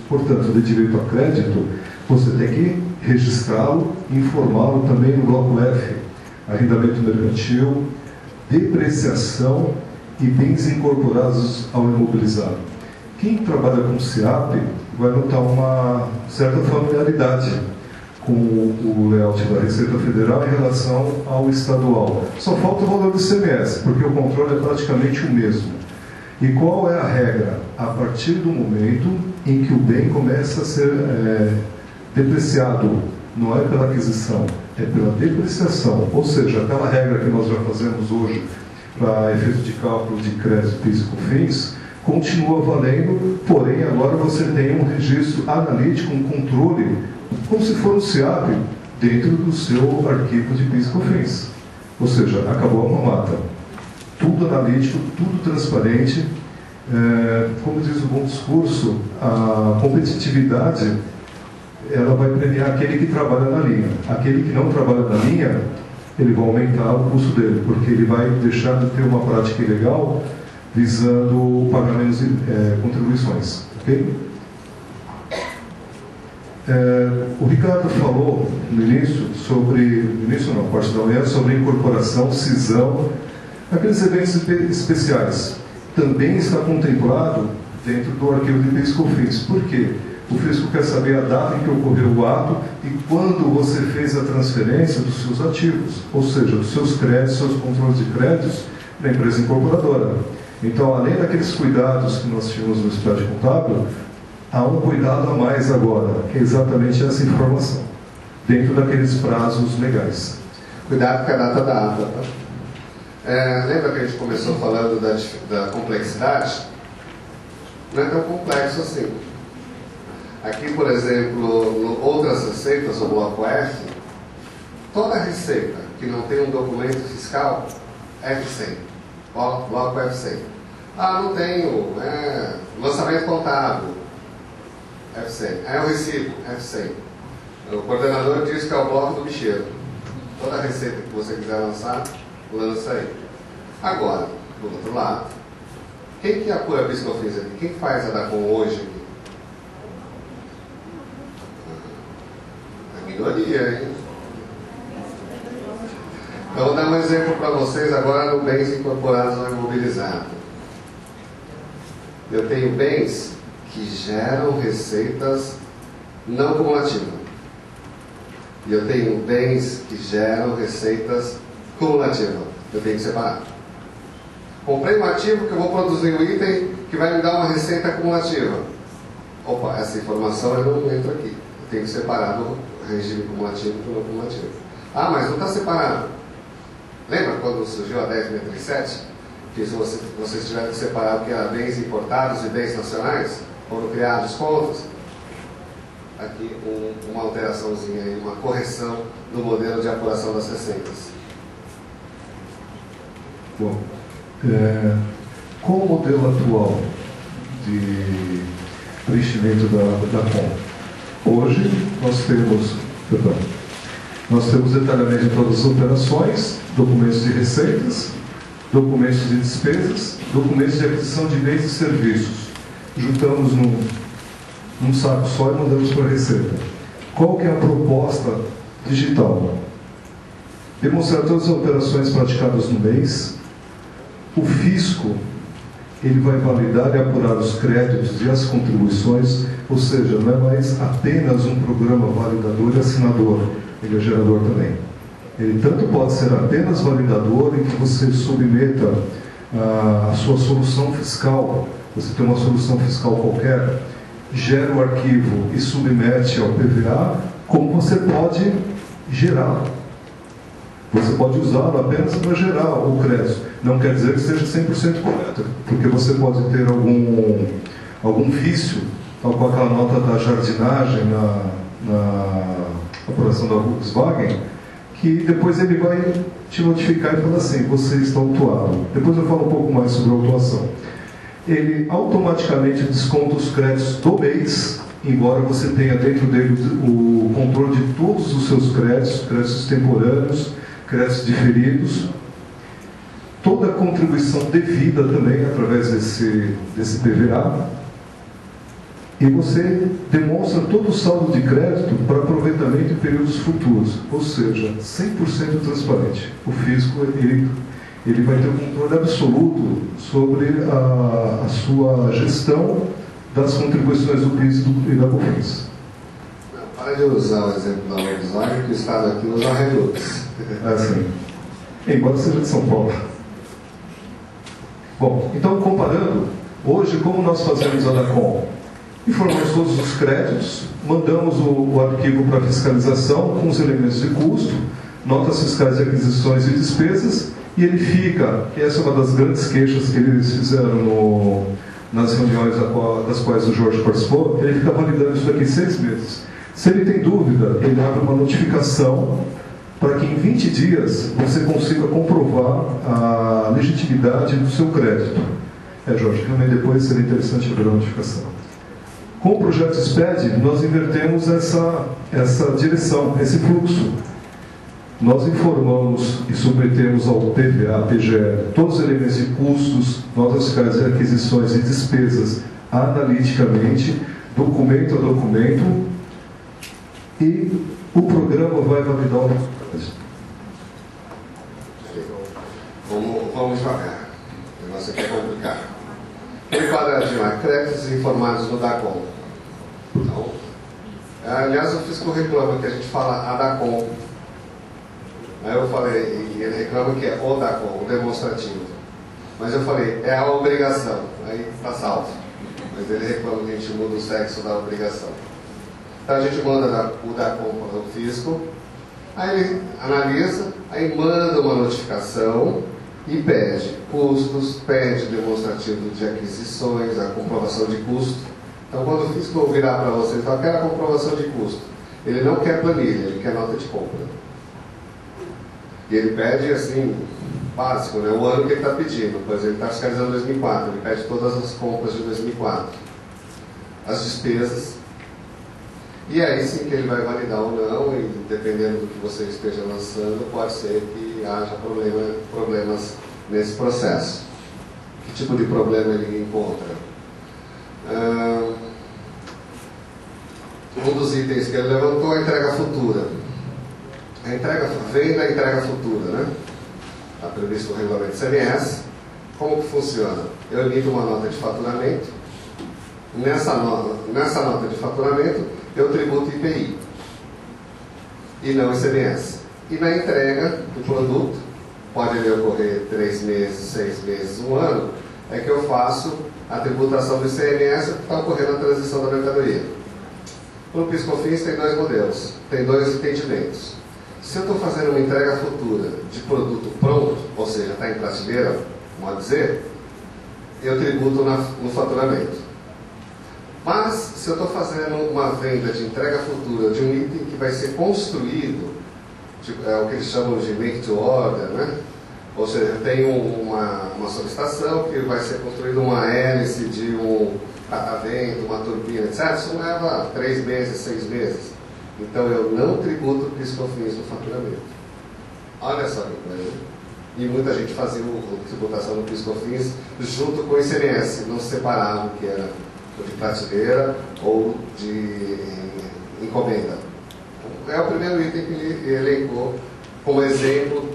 S1: portanto, de direito a crédito, você tem que registrá-lo e informá-lo também no bloco F. Arrendamento mercantil, depreciação e bens incorporados ao imobilizado. Quem trabalha com SIAP vai notar uma certa familiaridade com o layout da Receita Federal em relação ao estadual. Só falta o valor do ICMS, porque o controle é praticamente o mesmo. E qual é a regra? A partir do momento em que o bem começa a ser depreciado, não é pela aquisição, é pela depreciação. Ou seja, aquela regra que nós já fazemos hoje para efeito de cálculo de crédito, PIS e COFINS, continua valendo, porém agora você tem um registro analítico, um controle, como se fosse um SIAP, dentro do seu arquivo de PIS e COFINS. Ou seja, acabou a mamata. Tudo analítico, tudo transparente. Como diz o bom discurso, a competitividade ela vai premiar aquele que trabalha na linha. Aquele que não trabalha na linha, ele vai aumentar o custo dele, porque ele vai deixar de ter uma prática ilegal visando pagar menos contribuições. Ok? O Ricardo falou no início parte da manhã, sobre incorporação, cisão, aqueles eventos especiais. Também está contemplado dentro do arquivo de PIS e COFINS. Por quê? O fisco quer saber a data em que ocorreu o ato e quando você fez a transferência dos seus ativos, ou seja, dos seus créditos, seus controles de créditos na empresa incorporadora. Então, além daqueles cuidados que nós tínhamos no SPED contábil, há um cuidado a mais agora, que é exatamente essa informação, dentro daqueles prazos legais.
S2: Cuidado com a data da ata. Lembra que a gente começou falando da complexidade? Não é tão complexo assim. Aqui, por exemplo, outras receitas, o bloco F, toda receita que não tem um documento fiscal, F100. Bloco F100. Não tenho, lançamento contábil, F100. O recibo, F100. O coordenador diz que é o bloco do bicheiro. Toda receita que você quiser lançar, lança aí. Agora, do outro lado, quem que apura a PIS e COFINS aqui? Quem faz a DACOM hoje aqui? A minoria, hein? Eu vou dar um exemplo para vocês agora no bens incorporados ao imobilizado. Eu tenho bens que geram receitas não cumulativas. E eu tenho bens que geram receitas cumulativas. Eu tenho que separar. Comprei um ativo que eu vou produzir um item que vai me dar uma receita cumulativa. Opa, essa informação eu não entro aqui. Eu tenho que separar do regime cumulativo do não cumulativo. Mas não está separado. Lembra quando surgiu a 10.637? Que se vocês tiverem que separar o que era bens importados e bens nacionais, foram criados contas. Aqui uma alteraçãozinha aí, uma correção do modelo de apuração das receitas.
S1: Bom, com o modelo atual de preenchimento da conta, hoje nós temos detalhamento de todas as operações, documentos de receitas, documentos de despesas, documentos de aquisição de bens e serviços. Juntamos num saco só e mandamos para a Receita. Qual que é a proposta digital? Demonstrar todas as operações praticadas no mês. O fisco, ele vai validar e apurar os créditos e as contribuições, ou seja, não é mais apenas um programa validador e assinador, ele é gerador também. Ele tanto pode ser apenas validador, em que você submeta a sua solução fiscal, você tem uma solução fiscal qualquer, gera o arquivo e submete ao PVA, como você pode gerar. Você pode usá-lo apenas para gerar o crédito. Não quer dizer que seja 100% correto, porque você pode ter algum vício, tal qual aquela nota da jardinagem na apuração da Volkswagen, que depois ele vai te notificar e falar assim, você está autuado. Depois eu falo um pouco mais sobre a autuação. Ele automaticamente desconta os créditos do mês, embora você tenha dentro dele o controle de todos os seus créditos temporâneos, créditos diferidos, toda a contribuição devida também através desse PVA, e você demonstra todo o saldo de crédito para aproveitamento em períodos futuros, ou seja, 100% transparente. O fisco ele vai ter um controle absoluto sobre a sua gestão das contribuições do PIS e da COFINS.
S2: Para de usar o exemplo da Volkswagen, que o Estado aqui usa a Hilux.
S1: É assim. Embora seja de São Paulo. Bom, então comparando, hoje como nós fazemos a DACOM? Informamos todos os créditos, mandamos o arquivo para fiscalização com os elementos de custo, notas fiscais de aquisições e despesas, e ele fica, essa é uma das grandes queixas que eles fizeram nas reuniões das quais o Jorge participou, ele fica validando isso daqui 6 meses. Se ele tem dúvida, ele abre uma notificação para que em 20 dias você consiga comprovar a legitimidade do seu crédito. Jorge, realmente depois seria interessante abrir a notificação. Com o projeto SPED, nós invertemos essa direção, esse fluxo. Nós informamos e submetemos ao PVA, PGE, todos os elementos de custos, notas fiscais de aquisições e despesas analiticamente, documento a documento, e o programa vai validar o nosso crédito.
S2: Vamos devagar. O negócio aqui é complicado. O quadradinho é créditos informados no DACOM. Então, aliás, o fisco reclama que a gente fala a DACOM. Aí eu falei, e ele reclama que é o DACOM, o demonstrativo. Mas eu falei, é a obrigação. Aí está salvo. Mas ele reclama que a gente muda o sexo da obrigação. Então a gente manda o DACOM para o fisco, aí ele analisa, aí manda uma notificação e pede custos, pede demonstrativo de aquisições, a comprovação de custo. Então quando o fisco virar para você e falar, quero a comprovação de custo, ele não quer planilha, ele quer nota de compra. E ele pede assim, básico, né? O ano que ele está pedindo, por exemplo, ele está fiscalizando 2004, ele pede todas as compras de 2004, as despesas. E aí sim que ele vai validar ou não, e dependendo do que você esteja lançando, pode ser que haja problemas nesse processo. Que tipo de problema ele encontra? Um dos itens que ele levantou é a entrega futura. Vem da entrega futura, né? Está previsto no regulamento CMS. Como que funciona? Eu emito uma nota de faturamento. Nessa nota de faturamento, eu tributo IPI e não ICMS. E na entrega do produto, pode ocorrer 3 meses, 6 meses, 1 ano, é que eu faço a tributação do ICMS que está ocorrendo a transição da mercadoria. No PIS/COFINS tem 2 modelos, tem 2 entendimentos. Se eu estou fazendo uma entrega futura de produto pronto, ou seja, está em prateleira, modo dizer, eu tributo no faturamento. Mas, se eu estou fazendo uma venda de entrega futura de um item que vai ser construído, tipo, é o que eles chamam de make to order, né? Ou seja, eu tenho uma solicitação que vai ser construída uma hélice de um catavento, uma turbina, etc. Isso leva 3 meses, 6 meses. Então, eu não tributo PIS/COFINS no faturamento. Olha só que coisa. E muita gente fazia a tributação do PIS/COFINS junto com o ICMS, não separava o que era de prateleira ou de encomenda. É o primeiro item que ele elencou como exemplo.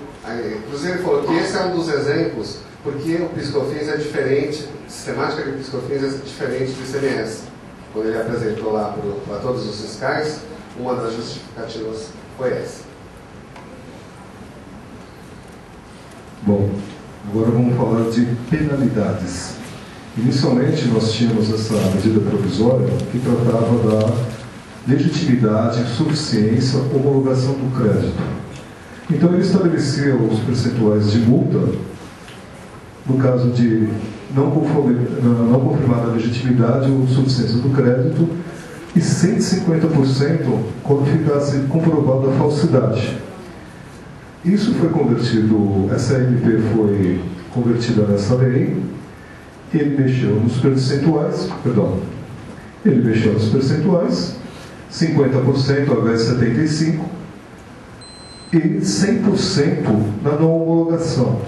S2: Inclusive ele falou que esse é um dos exemplos porque o PIS/COFINS é diferente, a sistemática de PIS/COFINS é diferente do ICMS. Quando ele apresentou lá para todos os fiscais, uma das justificativas foi essa.
S1: Bom, Agora vamos falar de penalidades. Inicialmente nós tínhamos essa medida provisória que tratava da legitimidade, suficiência, homologação do crédito. Então ele estabelecia os percentuais de multa no caso de não confirmada a legitimidade ou suficiência do crédito e 150% quando ficasse comprovada a falsidade. Isso foi convertido, essa MP foi convertida nessa lei, ele mexeu nos percentuais, 50% ao invés de 75% e 100% na não homologação.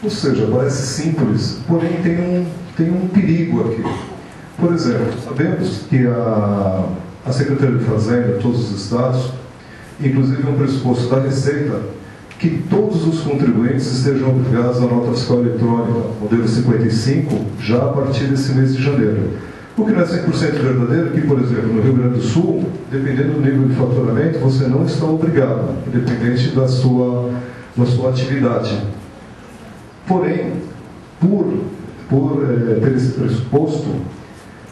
S1: Ou seja, parece simples, porém tem um perigo aqui. Por exemplo, sabemos que a Secretaria de Fazenda, todos os estados, inclusive um pressuposto da Receita, que todos os contribuintes estejam obrigados à nota fiscal eletrônica, modelo 55, já a partir desse mês de janeiro. O que não é 100% verdadeiro, que, por exemplo, no Rio Grande do Sul, dependendo do nível de faturamento, você não está obrigado, independente da sua atividade. Porém, por ter esse pressuposto,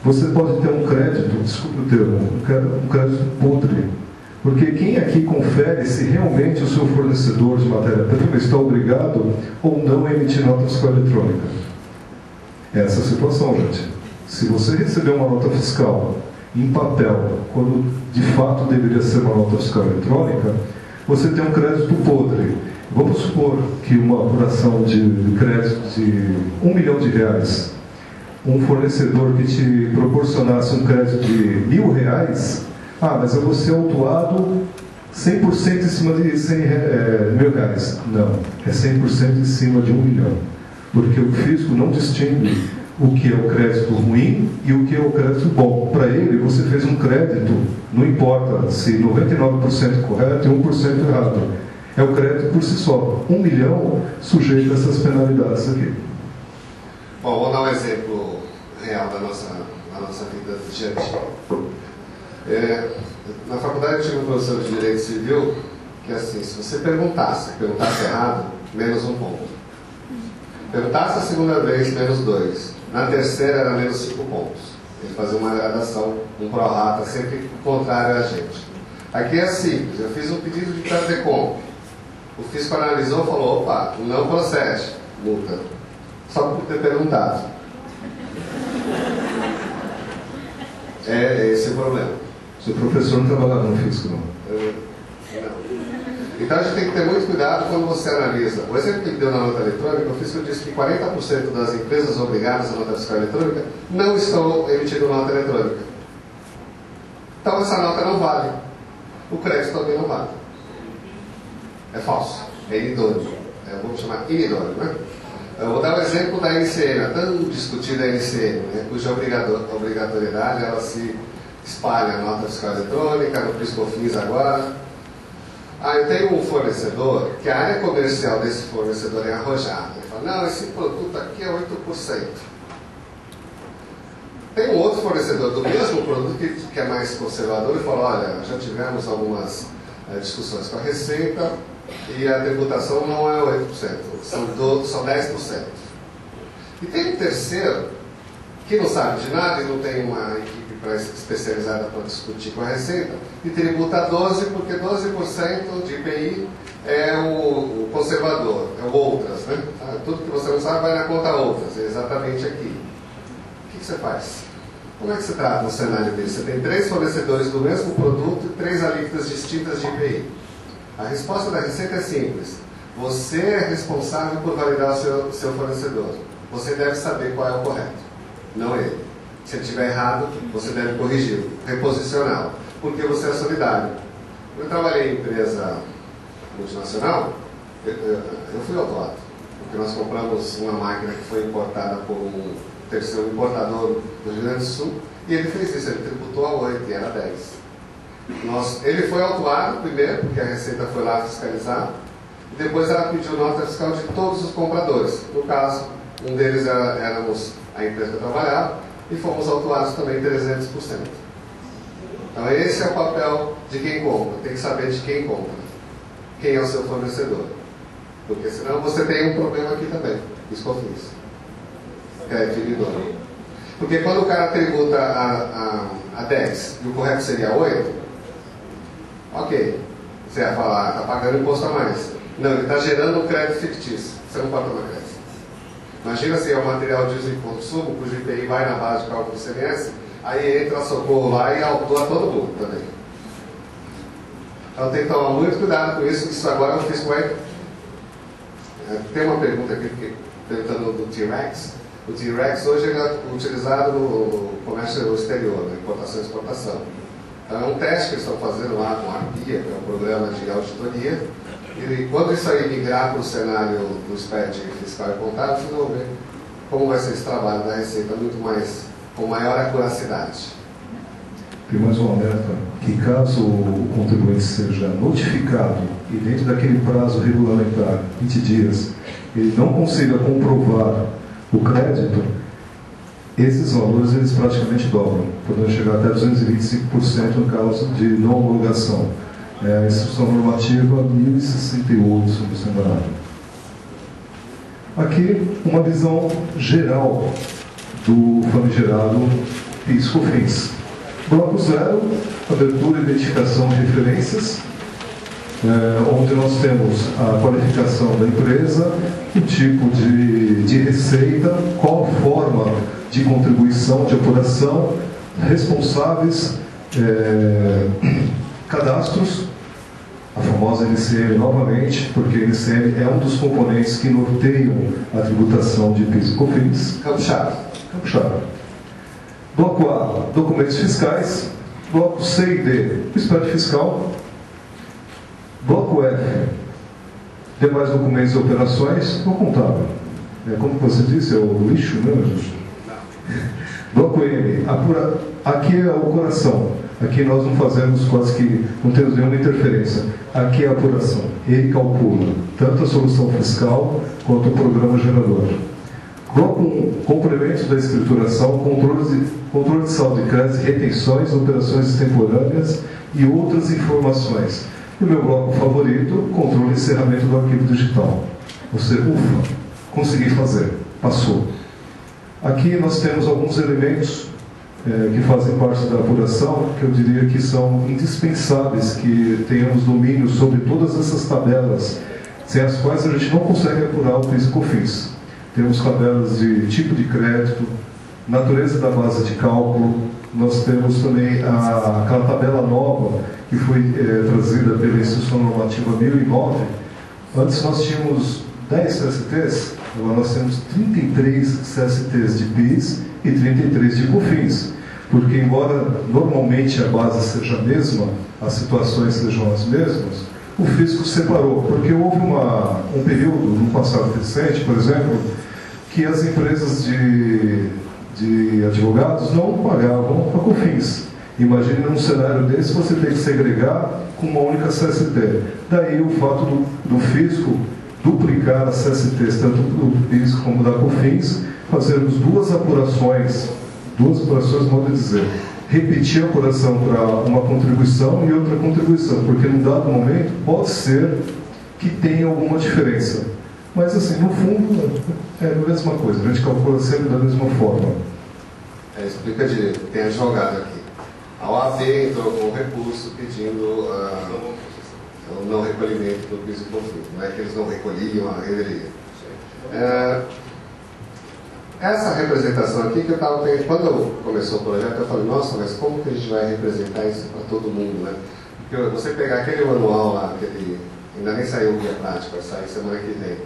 S1: você pode ter um crédito, desculpe o termo, um crédito podre. Porque quem aqui confere se realmente o seu fornecedor de matéria-prima está obrigado ou não a emitir nota fiscal eletrônica? Essa é a situação, gente. Se você receber uma nota fiscal em papel, quando de fato deveria ser uma nota fiscal eletrônica, você tem um crédito podre. Vamos supor que uma apuração de crédito de R$1 milhão, um fornecedor que te proporcionasse um crédito de R$1.000, mas eu vou ser autuado 100% em cima de R$100.000. Não, é 100% em cima de R$1 milhão. Porque o fisco não distingue o que é o crédito ruim e o que é o crédito bom. Para ele, você fez um crédito, não importa se 99% correto e 1% errado. É o crédito por si só. R$1 milhão sujeito a essas penalidades aqui.
S2: Bom, vou dar um exemplo real da nossa vida diante. Na faculdade eu tive um professor de Direito Civil que, assim, se você perguntasse errado, menos 1 ponto. Perguntasse a segunda vez, menos 2. Na terceira era menos 5 pontos. Ele fazia uma gradação, um prorata, sempre contrário a gente. Aqui é simples, eu fiz um pedido de perdecom. O fisco analisou e falou, opa, não procede, multa. Só por ter perguntado. É esse o problema.
S1: Seu professor não trabalhava no fisco, não?
S2: Não. Então a gente tem que ter muito cuidado quando você analisa. O exemplo que ele deu na nota eletrônica, o fisco disse que 40% das empresas obrigadas à nota fiscal eletrônica não estão emitindo nota eletrônica. Então essa nota não vale. O crédito também não vale. É falso. É inidôneo. Vamos chamar inidôneo, né? Eu vou dar um exemplo da NCM, a tão discutida NCM, né, cuja obrigatoriedade ela se espalha na nota fiscal eletrônica, no PIS/COFINS agora. Eu tenho um fornecedor que a área comercial desse fornecedor é arrojada. Ele fala, não, esse produto aqui é 8%. Tem um outro fornecedor do mesmo produto que é mais conservador e fala, olha, já tivemos algumas discussões com a Receita e a tributação não é 8%, são 10%. E tem um terceiro que não sabe de nada e não tem uma equipe especializada para discutir com a Receita e tributa 12%, porque 12% de IPI é o conservador, é o outras, né? Tudo que você não sabe vai na conta outras, é exatamente aqui. O que você faz? Como é que você trata um cenário desse? Você tem 3 fornecedores do mesmo produto e 3 alíquotas distintas de IPI. A resposta da Receita é simples. Você é responsável por validar o seu fornecedor. Você deve saber qual é o correto, não ele. Se ele estiver errado, você deve corrigi-lo, reposicioná-lo, porque você é solidário. Eu trabalhei em empresa multinacional, eu fui autuado, porque nós compramos uma máquina que foi importada por um terceiro importador do Rio Grande do Sul, e ele fez isso, ele tributou a 8 e era 10. Ele foi autuado primeiro, porque a Receita foi lá fiscalizar, e depois ela pediu nota fiscal de todos os compradores. No caso, um deles éramos a empresa que eu trabalhava, e fomos autuados também 300%. Então esse é o papel de quem compra, tem que saber de quem compra, quem é o seu fornecedor. Porque senão você tem um problema aqui também, PIS/COFINS. Crédito individual. Porque quando o cara tributa a 10 e o correto seria 8, ok. Você ia falar, está pagando imposto a mais. Não, ele está gerando um crédito fictício. Você não pode tomar crédito. Imagina se é um material de uso e consumo, cujo IPI vai na base de cálculo do ICMS, aí entra a Socorro lá e autua todo mundo também. Então tem que tomar muito cuidado com isso, isso agora o fisco vai... Tem uma pergunta aqui, perguntando do T-Rex. O T-Rex hoje é utilizado no comércio exterior, na importação e exportação. Então é um teste que eles estão fazendo lá com a ARPIA, que é um programa de auditoria. E quando isso aí migrar para o cenário do SPET fiscal e contábil, vocês vão ver como vai ser esse trabalho da Receita com maior acuracidade.
S1: Tem mais um alerta, que caso o contribuinte seja notificado e dentro daquele prazo regulamentar, 20 dias, ele não consiga comprovar o crédito, esses valores eles praticamente dobram, podendo chegar até 225% no caso de não homologação. A instrução normativa 1068, se não me engano. Aqui, uma visão geral do famigerado PIS/COFINS. Bloco 0, abertura e identificação de referências, onde nós temos a qualificação da empresa, o tipo de receita, qual a forma de contribuição, de apuração, responsáveis, cadastros, a famosa NCM novamente, porque a NCM é um dos componentes que norteiam a tributação de PIS e COFINS. Campo-chave. Bloco A, documentos fiscais. Bloco C e D, o SPET fiscal. Bloco F, demais documentos e operações, o contábil. Como você disse, é o lixo, né, gente? Bloco M, aqui é o coração. Aqui nós não fazemos quase que, não temos nenhuma interferência. Aqui é a apuração. Ele calcula tanto a solução fiscal quanto o programa gerador. Bloco 1, complementos da escrituração, controle de saldo de crédito, retenções, operações extemporâneas e outras informações. E o meu bloco favorito, controle e encerramento do arquivo digital. Você, ufa, consegui fazer, passou. Aqui nós temos alguns elementos que fazem parte da apuração, que eu diria que são indispensáveis, que tenhamos domínio sobre todas essas tabelas, sem as quais a gente não consegue apurar o PIS e COFINS. Temos tabelas de tipo de crédito, natureza da base de cálculo, nós temos também aquela tabela nova que foi trazida pela Instrução Normativa 1009. Antes nós tínhamos 10 CSTs, agora nós temos 33 CSTs de PIS e 33 de COFINS, porque embora normalmente a base seja a mesma, as situações sejam as mesmas, o fisco separou, porque houve um período no passado recente, por exemplo, que as empresas de advogados não pagavam a COFINS. Imagine num cenário desse você tem que segregar com uma única CST. Daí o fato do fisco duplicar as CSTs, tanto do PIS como da COFINS, fazermos duas apurações, modo de dizer, repetir a apuração para uma contribuição e outra contribuição, porque num dado momento pode ser que tenha alguma diferença. Mas assim, no fundo, é a mesma coisa, a gente calcula sempre da mesma forma.
S2: Explica direito, tem advogado aqui. A OAB entrou com um recurso pedindo o não recolhimento do PIS e COFINS. Não é que eles não recolhiam a revelia. Essa representação aqui que eu estava pensando, quando começou o projeto, eu falei, nossa, mas como que a gente vai representar isso para todo mundo, né? Porque você pegar aquele manual lá, ainda nem saiu o guia prático, vai sair semana que vem,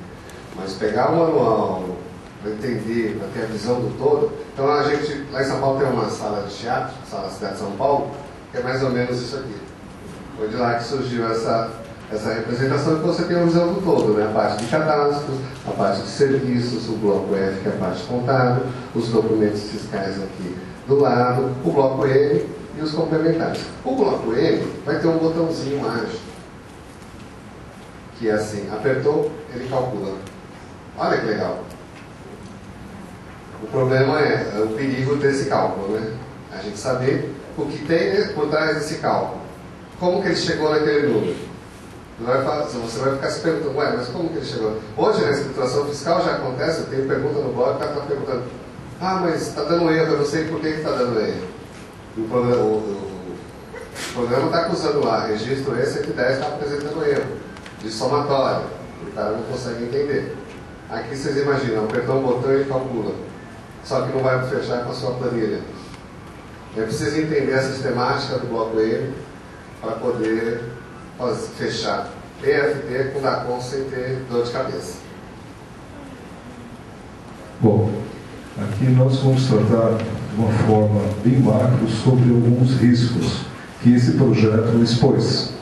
S2: mas pegar o manual para entender, para ter a visão do todo. Então a gente, lá em São Paulo tem uma sala de teatro, sala da cidade de São Paulo, que é mais ou menos isso aqui. Foi de lá que surgiu essa representação, que você tem uma visão do todo, né? A parte de cadastro, a parte de serviços, o bloco F, que é a parte contábil, os documentos fiscais aqui do lado, o bloco M e os complementares. O bloco M vai ter um botãozinho mágico, que é assim, apertou, ele calcula. Olha que legal. O problema é o perigo desse cálculo, né? A gente saber o que tem por trás desse cálculo. Como que ele chegou naquele número? Você vai ficar se perguntando, ué, mas como que ele chegou? Hoje na escrituração fiscal já acontece, eu tenho pergunta no blog, o cara está perguntando, mas está dando erro, eu não sei por que está dando erro. O programa está acusando lá, registro E110 está apresentando erro, de somatória, o cara não consegue entender. Aqui vocês imaginam, apertou um botão e calcula, só que não vai fechar com a sua planilha. É preciso entender a sistemática do bloco M para poder fechar EFT com DACOM sem ter dor de cabeça.
S1: Bom, aqui nós vamos tratar de uma forma bem macro sobre alguns riscos que esse projeto expôs.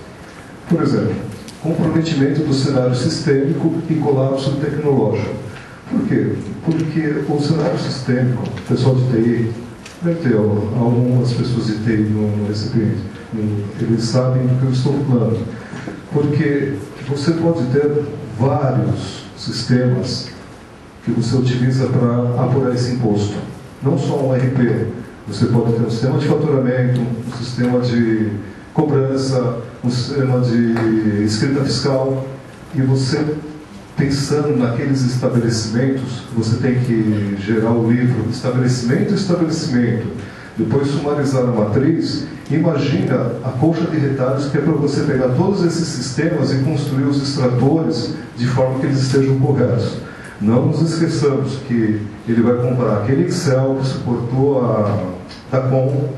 S1: Por exemplo, comprometimento do cenário sistêmico e colapso tecnológico. Por quê? Porque o cenário sistêmico, o pessoal de TI, deve ter algumas pessoas de TI no recipiente, eles sabem do que eu estou falando. Porque você pode ter vários sistemas que você utiliza para apurar esse imposto. Não só um RP. Você pode ter um sistema de faturamento, um sistema de cobrança, um sistema de escrita fiscal. E você, pensando naqueles estabelecimentos, você tem que gerar o livro estabelecimento, depois sumarizar a matriz. Imagina a colcha de retalhos que é para você pegar todos esses sistemas e construir os extratores de forma que eles estejam corretos. Não nos esqueçamos que ele vai comparar aquele Excel que suportou a DACOM,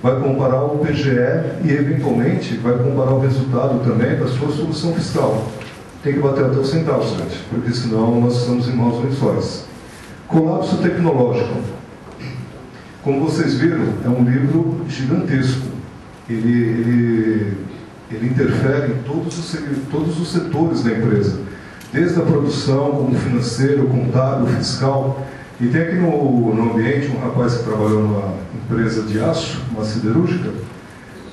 S1: vai comparar o PGE e, eventualmente, vai comparar o resultado também da sua solução fiscal. Tem que bater até os centavos, gente, porque senão nós estamos em maus lençóis. Colapso tecnológico. Como vocês viram, é um livro gigantesco. Ele interfere em todos os setores da empresa, desde a produção, como financeiro, contábil, fiscal. E tem aqui no ambiente um rapaz que trabalhou numa empresa de aço, uma siderúrgica,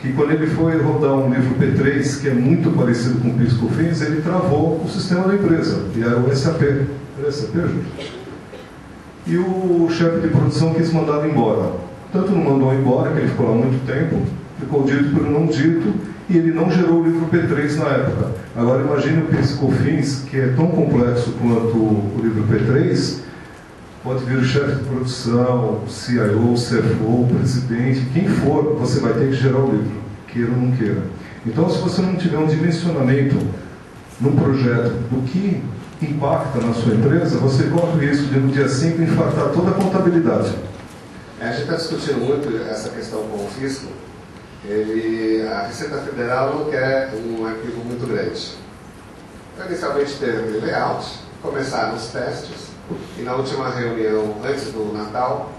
S1: que quando ele foi rodar um livro P3, que é muito parecido com o PIS/COFINS, ele travou o sistema da empresa, e era o SAP. Era SAP, Júlio? E o chefe de produção quis mandá-lo embora. Tanto não mandou embora, que ele ficou lá muito tempo, ficou dito por não dito, e ele não gerou o livro P3 na época. Agora imagine o PIS/COFINS, que é tão complexo quanto o livro P3, pode vir o chefe de produção, o CIO, o CFO, o presidente, quem for, você vai ter que gerar o livro, queira ou não queira. Então, se você não tiver um dimensionamento no projeto do que impacta na sua empresa, você corre o risco de, no dia 5, infartar toda a contabilidade.
S2: A gente está discutindo muito essa questão com o fisco. A Receita Federal não quer um arquivo muito grande. Então, inicialmente teve layout, começaram os testes, e na última reunião, antes do Natal,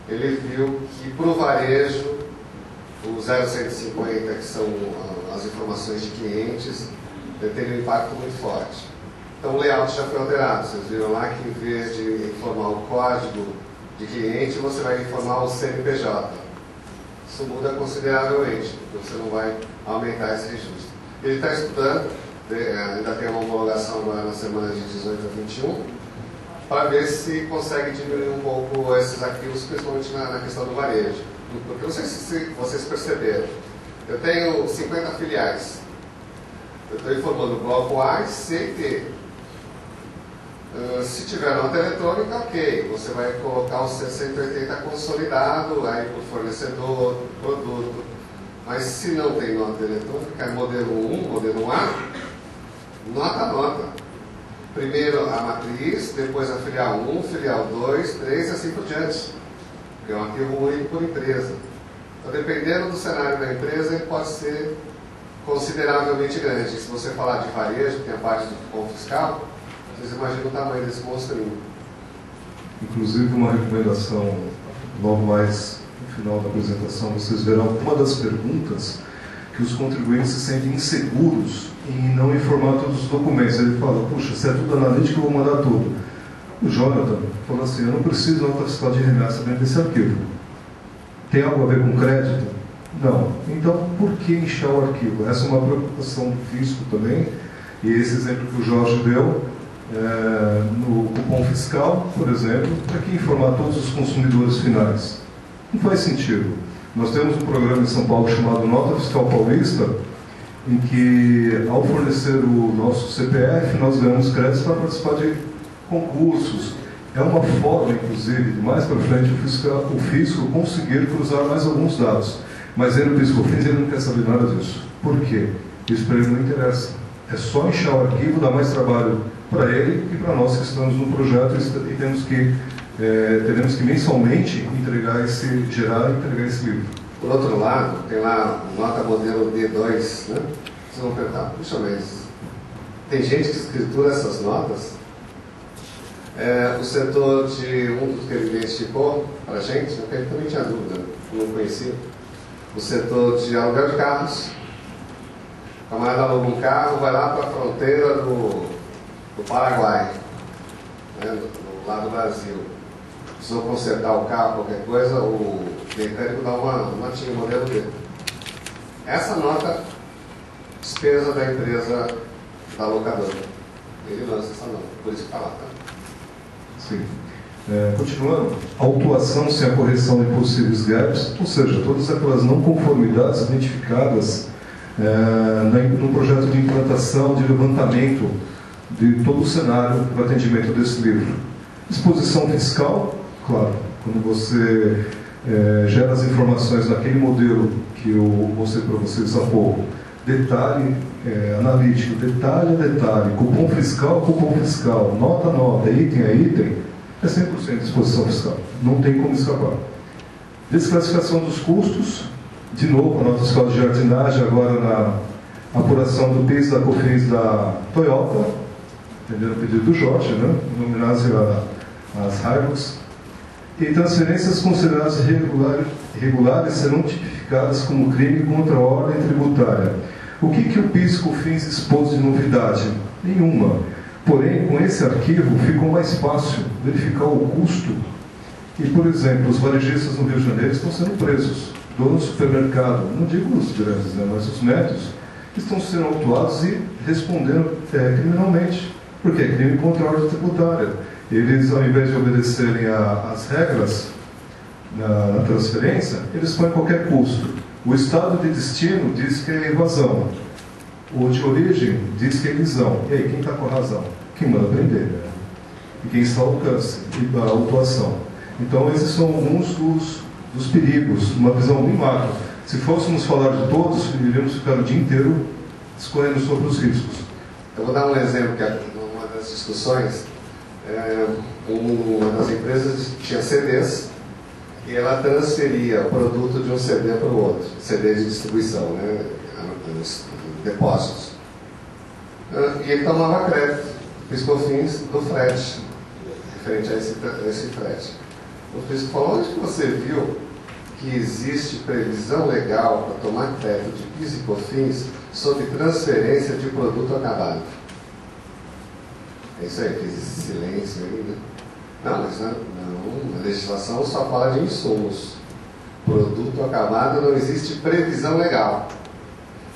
S2: ele viu que para o varejo, o 0150, que são as informações de clientes, teria um impacto muito forte. Então o layout já foi alterado. Vocês viram lá que em vez de informar o código de cliente, você vai informar o CNPJ. Isso muda consideravelmente, porque você não vai aumentar esse registro. Ele está estudando, ainda tem uma homologação agora na semana de 18 a 21, para ver se consegue diminuir um pouco esses arquivos, principalmente na questão do varejo. Porque eu não sei se vocês perceberam, eu tenho 50 filiais. Eu estou informando o bloco A, C e T. Se tiver nota eletrônica, ok, você vai colocar o C180 consolidado, aí por fornecedor, produto. Mas se não tem nota eletrônica, é modelo 1, modelo A, nota. Primeiro a matriz, depois a filial 1, filial 2, 3 e assim por diante. É um arquivo único por empresa. Então, dependendo do cenário da empresa, ele pode ser consideravelmente grande. Se você falar de varejo, que tem a parte do cupom fiscal, vocês imaginam o tamanho desse monstrinho.
S1: Inclusive, uma recomendação, logo mais no final da apresentação, vocês verão uma das perguntas que os contribuintes se sentem inseguros em não informar todos os documentos. Ele fala, puxa, se é tudo analítico, eu vou mandar tudo. O Jonathan falou assim, eu não preciso de nota fiscal de remessa dentro desse arquivo. Tem algo a ver com crédito? Não. Então, por que inchar o arquivo? Essa é uma preocupação do fisco também. E esse exemplo que o Jorge deu, no cupom fiscal, por exemplo, para que informar todos os consumidores finais? Não faz sentido. Nós temos um programa em São Paulo chamado Nota Fiscal Paulista, em que, ao fornecer o nosso CPF, nós ganhamos créditos para participar de concursos. É uma forma, inclusive, de mais para frente o fisco conseguir cruzar mais alguns dados. Mas ele, o PIS/COFINS, ele não quer saber nada disso. Por quê? Isso para ele não interessa. É só inchar o arquivo, dar mais trabalho para ele e para nós que estamos no projeto e teremos que mensalmente gerar e entregar esse livro.
S2: Por outro lado, tem lá nota modelo D2, né? Vocês vão perguntar, puxa, mas tem gente que escritura essas notas? O setor de um dos que ele identificou para a gente, eu também tinha dúvida, não conhecia, o setor de aluguel de carros. O camarada aluga um carro, vai lá para a fronteira do Paraguai, né, do lado do Brasil. Precisou consertar o carro, qualquer coisa, o mecânico dá uma notinha, modelo D. Essa nota, despesa da empresa da locadora. Ele lança essa nota, por isso que está lá. Tá?
S1: Sim. Continuando, autuação sem a correção de possíveis gaps, ou seja, todas aquelas não conformidades identificadas no projeto de implantação, de levantamento de todo o cenário para atendimento desse livro. Disposição fiscal, claro, quando você gera as informações naquele modelo que eu mostrei para vocês há pouco, detalhe analítico, detalhe a detalhe, cupom fiscal, nota a nota, item a item, é 100% de disposição fiscal, não tem como escapar. Desclassificação dos custos, de novo, a nota fiscal de jardinagem, agora na apuração do PIS da COFINS da Toyota, entendendo o pedido do Jorge, né? Em homenagem às Hilux. E transferências consideradas irregulares serão tipificadas como crime contra a ordem tributária. O que o PIS/COFINS expôs de novidade? Nenhuma. Porém, com esse arquivo ficou mais fácil verificar o custo. E, por exemplo, os varejistas no Rio de Janeiro estão sendo presos. Donos do supermercado, não digo os grandes, né, mas os médios, estão sendo autuados e respondendo criminalmente. Porque é crime contra a ordem tributária. Eles, ao invés de obedecerem às regras na transferência, eles põem qualquer custo. O estado de destino diz que é evasão. O de origem diz que é elisão. E aí, quem está com a razão? Quem manda prender, né? E quem está ao alcance da autuação. Então, esses são alguns dos perigos, uma visão bem macro. Se fôssemos falar de todos, iríamos ficar o dia inteiro discorrendo sobre os riscos.
S2: Eu vou dar um exemplo que numa das discussões, uma das empresas tinha CDs e ela transferia o produto de um CD para o outro, CD de distribuição, né, depósitos. E ele tomava crédito, PIS/COFINS do frete, referente a esse frete. O fisco falou: onde que você viu que existe previsão legal para tomar crédito de PIS e COFINS sobre transferência de produto acabado? É isso aí, fez esse silêncio aí, né? Não, mas não, a legislação só fala de insumos. Produto acabado não existe previsão legal.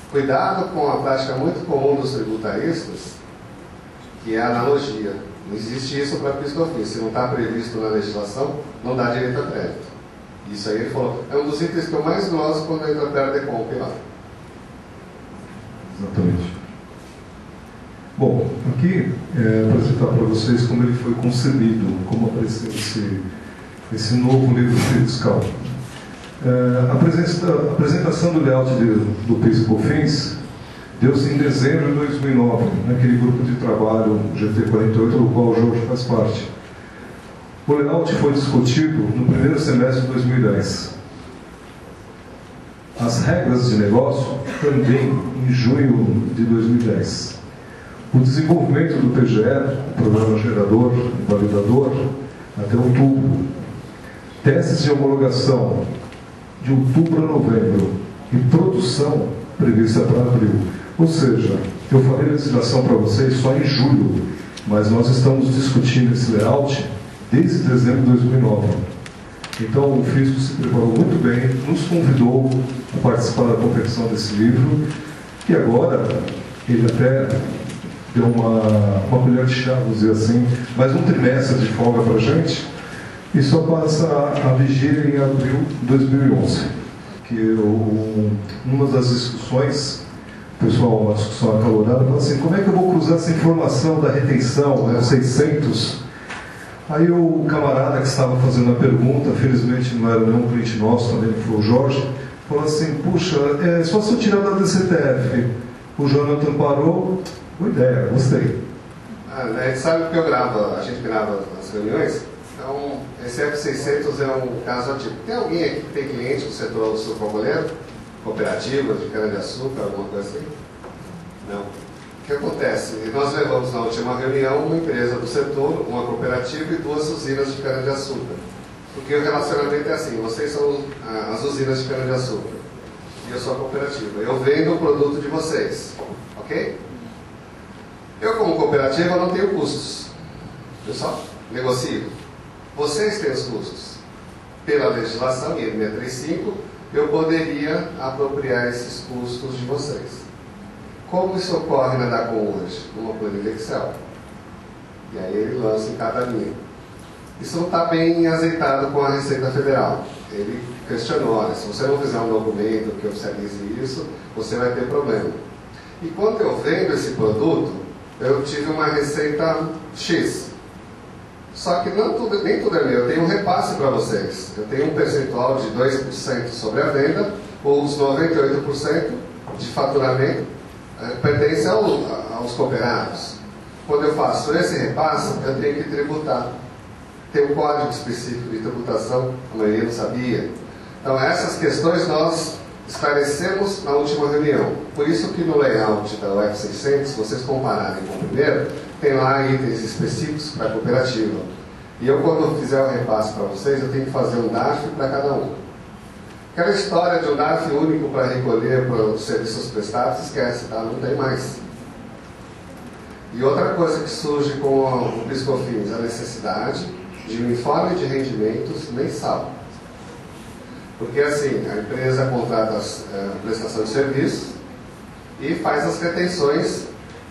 S2: Cuidado com a prática muito comum dos tributaristas, que é a analogia. Não existe isso para PIS/COFINS. Se não está previsto na legislação, não dá direito a crédito. Isso aí ele falou, é um dos itens que eu mais gosto quando eu entro na Decomp lá.
S1: Exatamente. Bom, aqui apresentar para vocês como ele foi concebido, como apareceu esse novo livro fiscal. A apresentação do layout do PIS/COFINS deu-se em dezembro de 2009, naquele grupo de trabalho GT48, do qual o Jorge faz parte. O layout foi discutido no primeiro semestre de 2010. As regras de negócio também em junho de 2010. O desenvolvimento do PGE, o Programa Gerador e Validador, até outubro. Testes de homologação de outubro a novembro e produção prevista para abril. Ou seja, eu falei a legislação para vocês só em julho, mas nós estamos discutindo esse layout desde dezembro de 2009. Então o fisco se preparou muito bem, nos convidou a participar da confecção desse livro, e agora ele até deu uma colher de chá, vamos dizer assim, mais um trimestre de folga para a gente, e só passa a vigília em abril de 2011, que uma das discussões pessoal, uma discussão acalorada, falou assim, como é que eu vou cruzar essa informação da retenção, né, 600? Aí o camarada que estava fazendo a pergunta, felizmente não era nenhum cliente nosso, também foi o Jorge, falou assim, puxa, é só se eu tirar da DCTF. O Jonathan parou, boa ideia, gostei.
S2: A gente sabe que a gente grava as reuniões, então esse F600 é um caso ativo. Tem alguém aqui que tem cliente do setor sucroalcooleiro? Cooperativas de cana-de-açúcar, alguma coisa assim? Não. O que acontece? Nós levamos na última reunião uma empresa do setor, uma cooperativa e 2 usinas de cana-de-açúcar. Porque o relacionamento é assim, vocês são as usinas de cana-de-açúcar e eu sou a cooperativa. Eu vendo o produto de vocês, ok? Eu, como cooperativa, não tenho custos. Eu só negocio. Vocês têm os custos. Pela legislação, IN 635, eu poderia apropriar esses custos de vocês. Como isso ocorre na DACOM hoje? Numa planilha Excel. E aí ele lança em cada linha. Isso não está bem azeitado com a Receita Federal. Ele questionou, olha, se você não fizer um documento que oficialize isso, você vai ter problema. E quando eu vendo esse produto, eu tive uma receita X. Só que nem tudo é meu, eu tenho um repasse para vocês. Eu tenho um percentual de 2% sobre a venda, ou os 98% de faturamento pertence aos cooperados. Quando eu faço esse repasse, eu tenho que tributar. Tem um código específico de tributação, a maioria não sabia. Então essas questões nós esclarecemos na última reunião. Por isso que no layout da UF600, se vocês compararem com o primeiro, tem lá itens específicos para a cooperativa. E eu, quando fizer o repasse para vocês, eu tenho que fazer um DARF para cada um. Aquela história de um DARF único para recolher para os serviços prestados, esquece, tá? Não tem mais. E outra coisa que surge com o PIS/COFINS, a necessidade de um informe de rendimentos mensal. Porque assim, a empresa contrata a prestação de serviço e faz as retenções,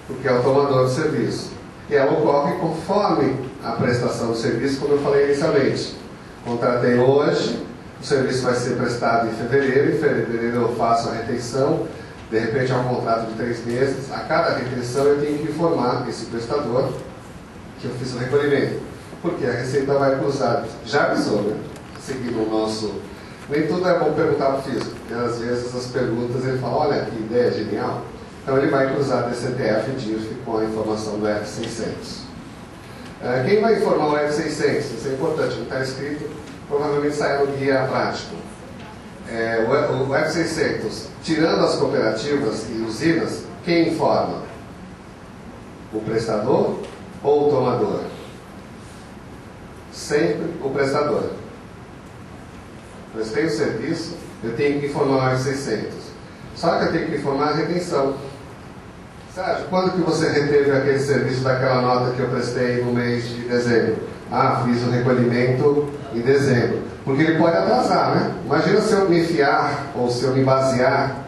S2: porque é o tomador de serviço. E ela ocorre conforme a prestação de serviço, como eu falei inicialmente. Contratei hoje, o serviço vai ser prestado em fevereiro eu faço a retenção, de repente é um contrato de 3 meses, a cada retenção eu tenho que informar esse prestador que eu fiz o recolhimento, porque a Receita vai cruzar, já avisou, né? Seguindo o nosso... Nem tudo é bom perguntar para o físico, porque às vezes as perguntas ele fala, olha que ideia genial, então ele vai cruzar DCTF e DIRF com a informação do F600. Quem vai informar o F600? Isso é importante, não está escrito, provavelmente sai no guia prático. O F600, tirando as cooperativas e usinas, quem informa? O prestador ou o tomador? Sempre o prestador. Prestei o serviço, eu tenho que informar o F600. Só que eu tenho que informar a retenção. Sérgio, quando que você reteve aquele serviço daquela nota que eu prestei no mês de dezembro? Ah, fiz o recolhimento em dezembro. Porque ele pode atrasar, né? Imagina se eu me fiar ou se eu me basear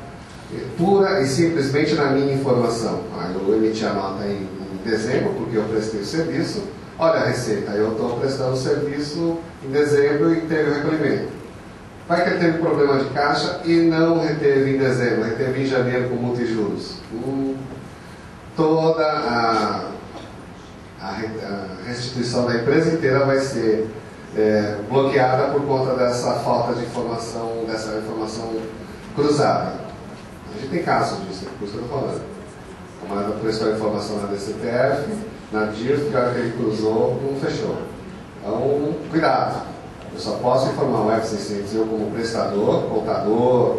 S2: pura e simplesmente na minha informação. Ah, eu emiti a nota em dezembro porque eu prestei o serviço. Olha a receita, eu estou prestando o serviço em dezembro e teve o recolhimento. Vai que ele teve problema de caixa e não reteve em dezembro, reteve em janeiro com multa e juros. Toda a restituição da empresa inteira vai ser bloqueada por conta dessa falta de informação, dessa informação cruzada. A gente tem casos disso, por isso que eu estou falando. O camarada prestou a informação na DCTF, na DIRF, que a hora que ele cruzou, não fechou. Então, cuidado. Eu só posso informar o F600, eu como prestador, contador,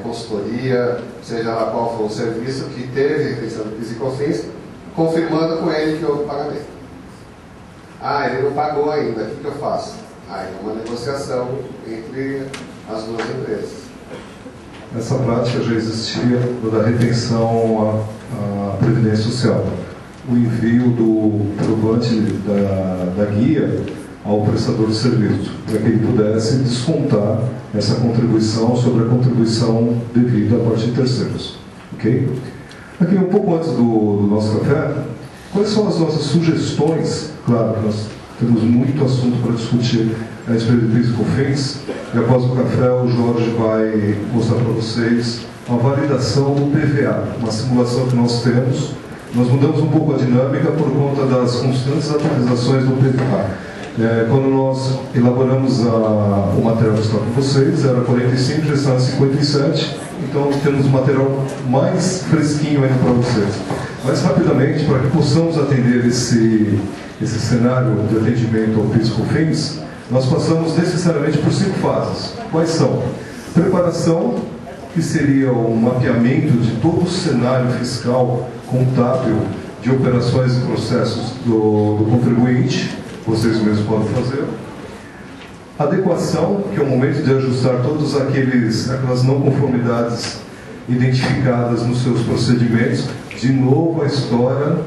S2: consultoria, seja lá qual for o serviço que teve retenção do PIS e COFINS, confirmando com ele que houve pagamento. Ah, ele não pagou ainda, o que eu faço? Aí é uma negociação entre as duas empresas.
S1: Essa prática já existia da retenção à Previdência Social. O envio do provante da guia ao prestador de serviço, para que ele pudesse descontar essa contribuição sobre a contribuição devida à parte de terceiros. Ok? Aqui, um pouco antes do nosso café, quais são as nossas sugestões? Claro, nós temos muito assunto para discutir, a respeito de PIS e COFINS, e após o café o Jorge vai mostrar para vocês a validação do PVA, uma simulação que nós temos. Nós mudamos um pouco a dinâmica por conta das constantes atualizações do PVA. Quando nós elaboramos o material que está com vocês, era 45, já está em 57, então temos um material mais fresquinho ainda para vocês. Mas rapidamente, para que possamos atender esse cenário de atendimento ao PIS e COFINS, nós passamos necessariamente por 5 fases. Quais são? Preparação, que seria o mapeamento de todo o cenário fiscal contábil de operações e processos do contribuinte, vocês mesmos podem fazer. Adequação, que é o momento de ajustar todas aquelas não conformidades identificadas nos seus procedimentos. De novo, a história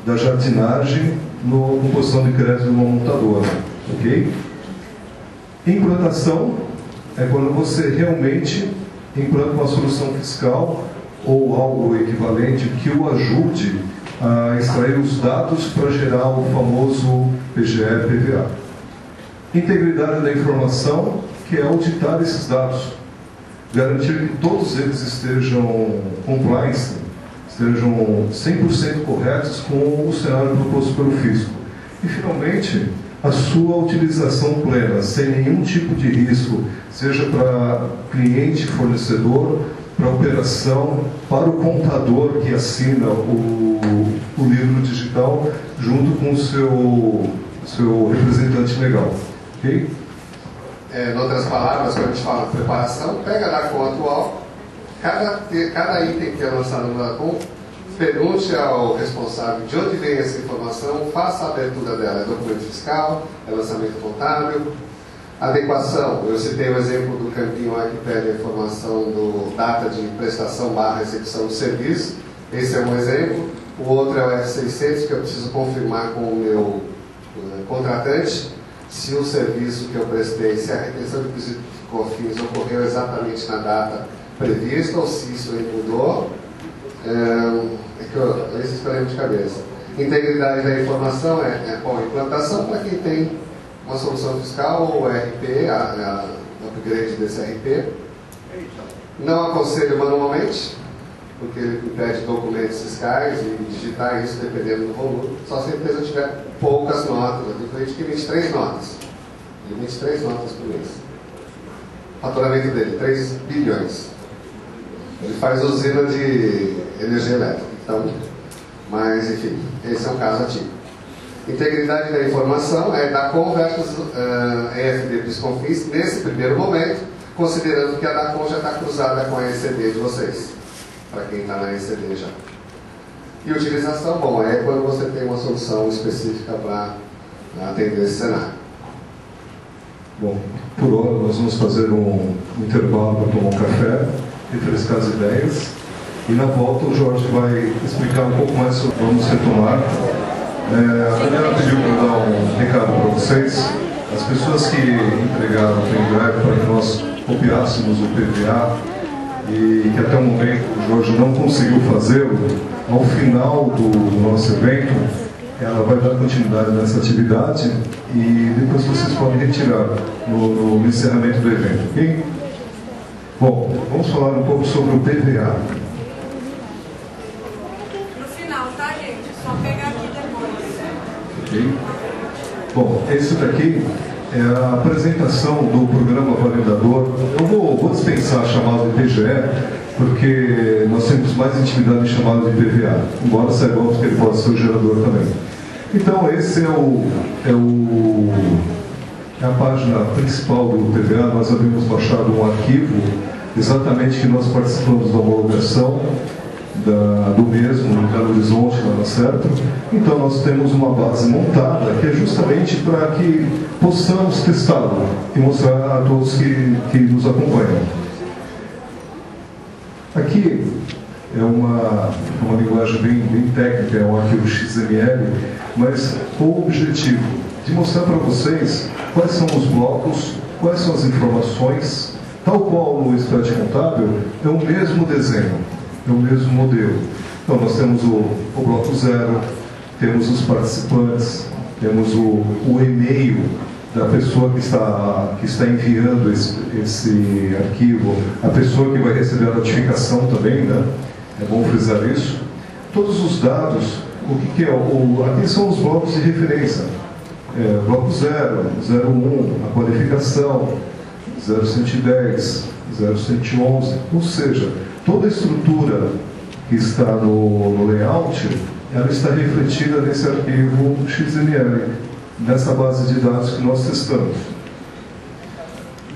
S1: da jardinagem na composição de crédito de uma montadora. Ok? Implantação é quando você realmente implanta uma solução fiscal ou algo equivalente que o ajude a extrair os dados para gerar o famoso PGE-PVA. Integridade da informação, que é auditar esses dados, garantir que todos eles estejam compliance, estejam 100% corretos com o cenário proposto pelo fisco. E, finalmente, a sua utilização plena, sem nenhum tipo de risco, seja para cliente, fornecedor, para operação, para o contador que assina o livro digital, junto com o seu representante legal. Ok?
S2: Em outras palavras, quando a gente fala de preparação, pega a DACOM atual, cada item que é lançado no DACOM, pergunte ao responsável de onde vem essa informação, faça a abertura dela. É documento fiscal, é lançamento contábil. Adequação, eu citei o exemplo do campinho lá que pede a informação do data de prestação / execução do serviço. Esse é um exemplo. O outro é o F600, que eu preciso confirmar com o meu contratante se o serviço que eu prestei, se a retenção de PIS e COFINS ocorreu exatamente na data prevista ou se isso aí mudou. Esse escolhemos de cabeça. Integridade da informação bom, implantação para quem tem uma solução fiscal ou RP, a upgrade desse RP. Não aconselho manualmente, porque ele pede documentos fiscais e digitar isso dependendo do volume. Só se a empresa tiver poucas notas. Eu tenho cliente que 23 notas. E 23 notas por mês. O faturamento dele, 3 bilhões. Ele faz usina de energia elétrica. Então, mas, enfim, esse é um caso ativo. Integridade da informação é DACOM versus EFD PIS/COFINS nesse primeiro momento, considerando que a DACOM já está cruzada com a ECD de vocês, para quem está na ECD já. E utilização, bom, é quando você tem uma solução específica para atender esse cenário.
S1: Bom, por hora nós vamos fazer um intervalo para tomar um café, refrescar as ideias, e na volta o Jorge vai explicar um pouco mais sobre vamos retomar. A Daniela pediu para eu dar um recado para vocês. As pessoas que entregaram o pendrive para que nós copiássemos o PVA e que até o momento o Jorge não conseguiu fazê-lo, ao final do nosso evento, ela vai dar continuidade nessa atividade e depois vocês podem retirar no encerramento do evento, ok? Bom, vamos falar um pouco sobre o PVA.
S3: No final, tá, gente? Só pegar aqui depois.
S1: Ok? Bom, esse daqui é a apresentação do programa validador. Eu vou dispensar a chamada de PGE, porque nós temos mais intimidade em chamada de PVA, embora saibamos que ele pode ser o gerador também. Então, esse é a página principal do PVA. Nós havíamos baixado um arquivo, exatamente que nós participamos da homologação do mesmo, no Belo Horizonte, lá na Sertro. Então, nós temos uma base montada, que é justamente para que possamos testá-lo e mostrar a todos que nos acompanham. Aqui é uma linguagem bem técnica, é um arquivo XML, mas com o objetivo de mostrar para vocês quais são os blocos, quais são as informações, tal qual no expediente contábil, é o mesmo desenho, é o mesmo modelo. Então nós temos o bloco 0, temos os participantes, temos o e-mail da pessoa que está enviando esse arquivo, a pessoa que vai receber a notificação também, né? É bom frisar isso. Todos os dados, o que é? Aqui são os blocos de referência. Bloco 0, 01, a qualificação, 0110, 0111, ou seja, toda a estrutura que está no layout, ela está refletida nesse arquivo XML, nessa base de dados que nós testamos.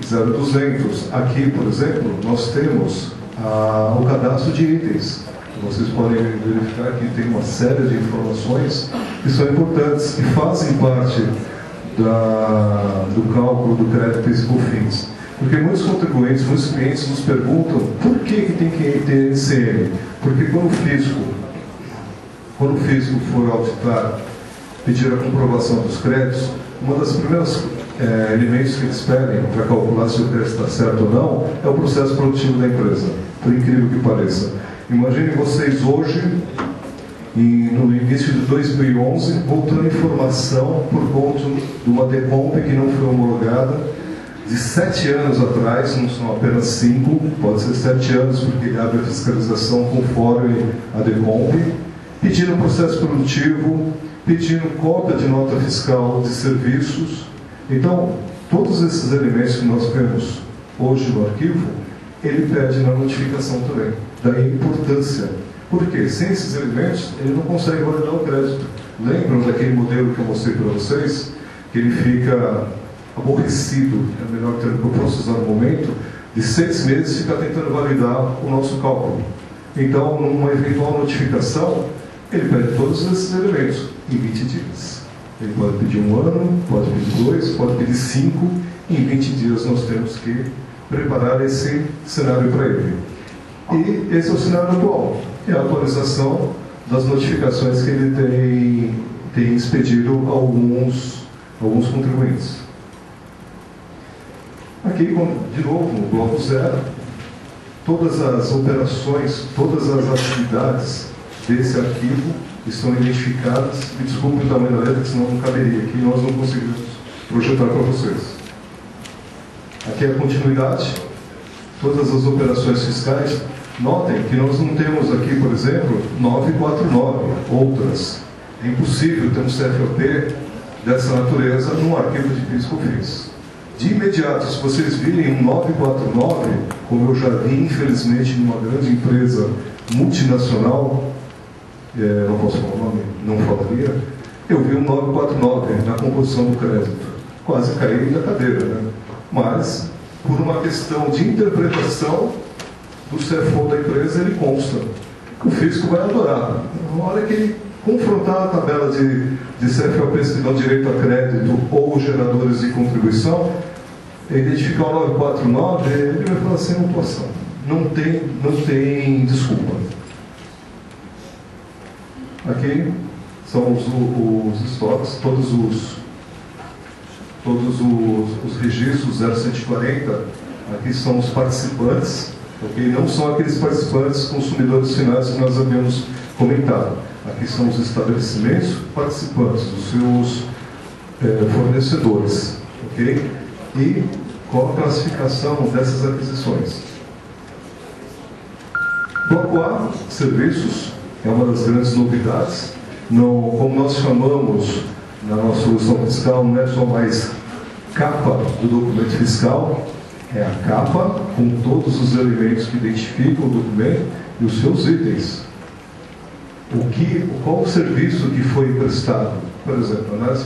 S1: 0200, aqui, por exemplo, nós temos o cadastro de itens. Vocês podem verificar que tem uma série de informações que são importantes, que fazem parte do cálculo do crédito PIS e COFINS. Porque muitos contribuintes, muitos clientes nos perguntam por que tem que ter NCM. Porque quando o fisco for auditar, pedir a comprovação dos créditos, uma das primeiras elementos que eles pedem para calcular se o crédito está certo ou não é o processo produtivo da empresa, por incrível que pareça. Imaginem vocês hoje, no início de 2011, voltando informação por conta de uma DECOMP que não foi homologada de 7 anos atrás, não são apenas 5, pode ser 7 anos, porque ele abre a fiscalização conforme a DECOMP, pedindo processo produtivo, pedindo cópia de nota fiscal de serviços. Então, todos esses elementos que nós temos hoje no arquivo, ele pede na notificação também. Daí a importância. Porque sem esses elementos, ele não consegue validar o crédito. Lembram daquele modelo que eu mostrei para vocês? Que ele fica aborrecido, é o melhor termo que eu posso usar no momento, de 6 meses ficar tentando validar o nosso cálculo. Então, numa eventual notificação, ele pede todos esses elementos em 20 dias. Ele pode pedir 1 ano, pode pedir 2, pode pedir 5. Em 20 dias nós temos que preparar esse cenário para ele. E esse é o cenário atual. É a atualização das notificações que ele tem expedido a alguns contribuintes. Aqui, de novo, no bloco 0, todas as operações, todas as atividades desse arquivo estão identificadas. Me desculpe o tamanho da letra, senão não caberia aqui, nós não conseguimos projetar para vocês. Aqui é a continuidade, todas as operações fiscais. Notem que nós não temos aqui, por exemplo, 949, outras. É impossível ter um CFOP dessa natureza num arquivo de PIS e COFINS. De imediato, se vocês virem um 949, como eu já vi, infelizmente, numa grande empresa multinacional, não posso falar o nome, não falaria, eu vi um 949 na composição do crédito. Quase caí da cadeira, né? Mas, por uma questão de interpretação do CFO da empresa, ele consta. O fisco vai adorar. Na hora que ele confrontar a tabela de CFOPs que dão direito a crédito ou geradores de contribuição, identificar o 949, ele vai falar sem atuação. Não tem desculpa. Aqui são os estoques, todos os registros 0140, aqui são os participantes, okay? Não são aqueles participantes consumidores finais que nós havíamos comentado. Aqui são os estabelecimentos participantes, os seus fornecedores, ok? E qual a classificação dessas aquisições? Bloco A, serviços, é uma das grandes novidades. Como nós chamamos na nossa solução fiscal, não é só mais capa do documento fiscal, é a capa com todos os elementos que identificam o documento e os seus itens. Qual o serviço que foi prestado? Por exemplo, análise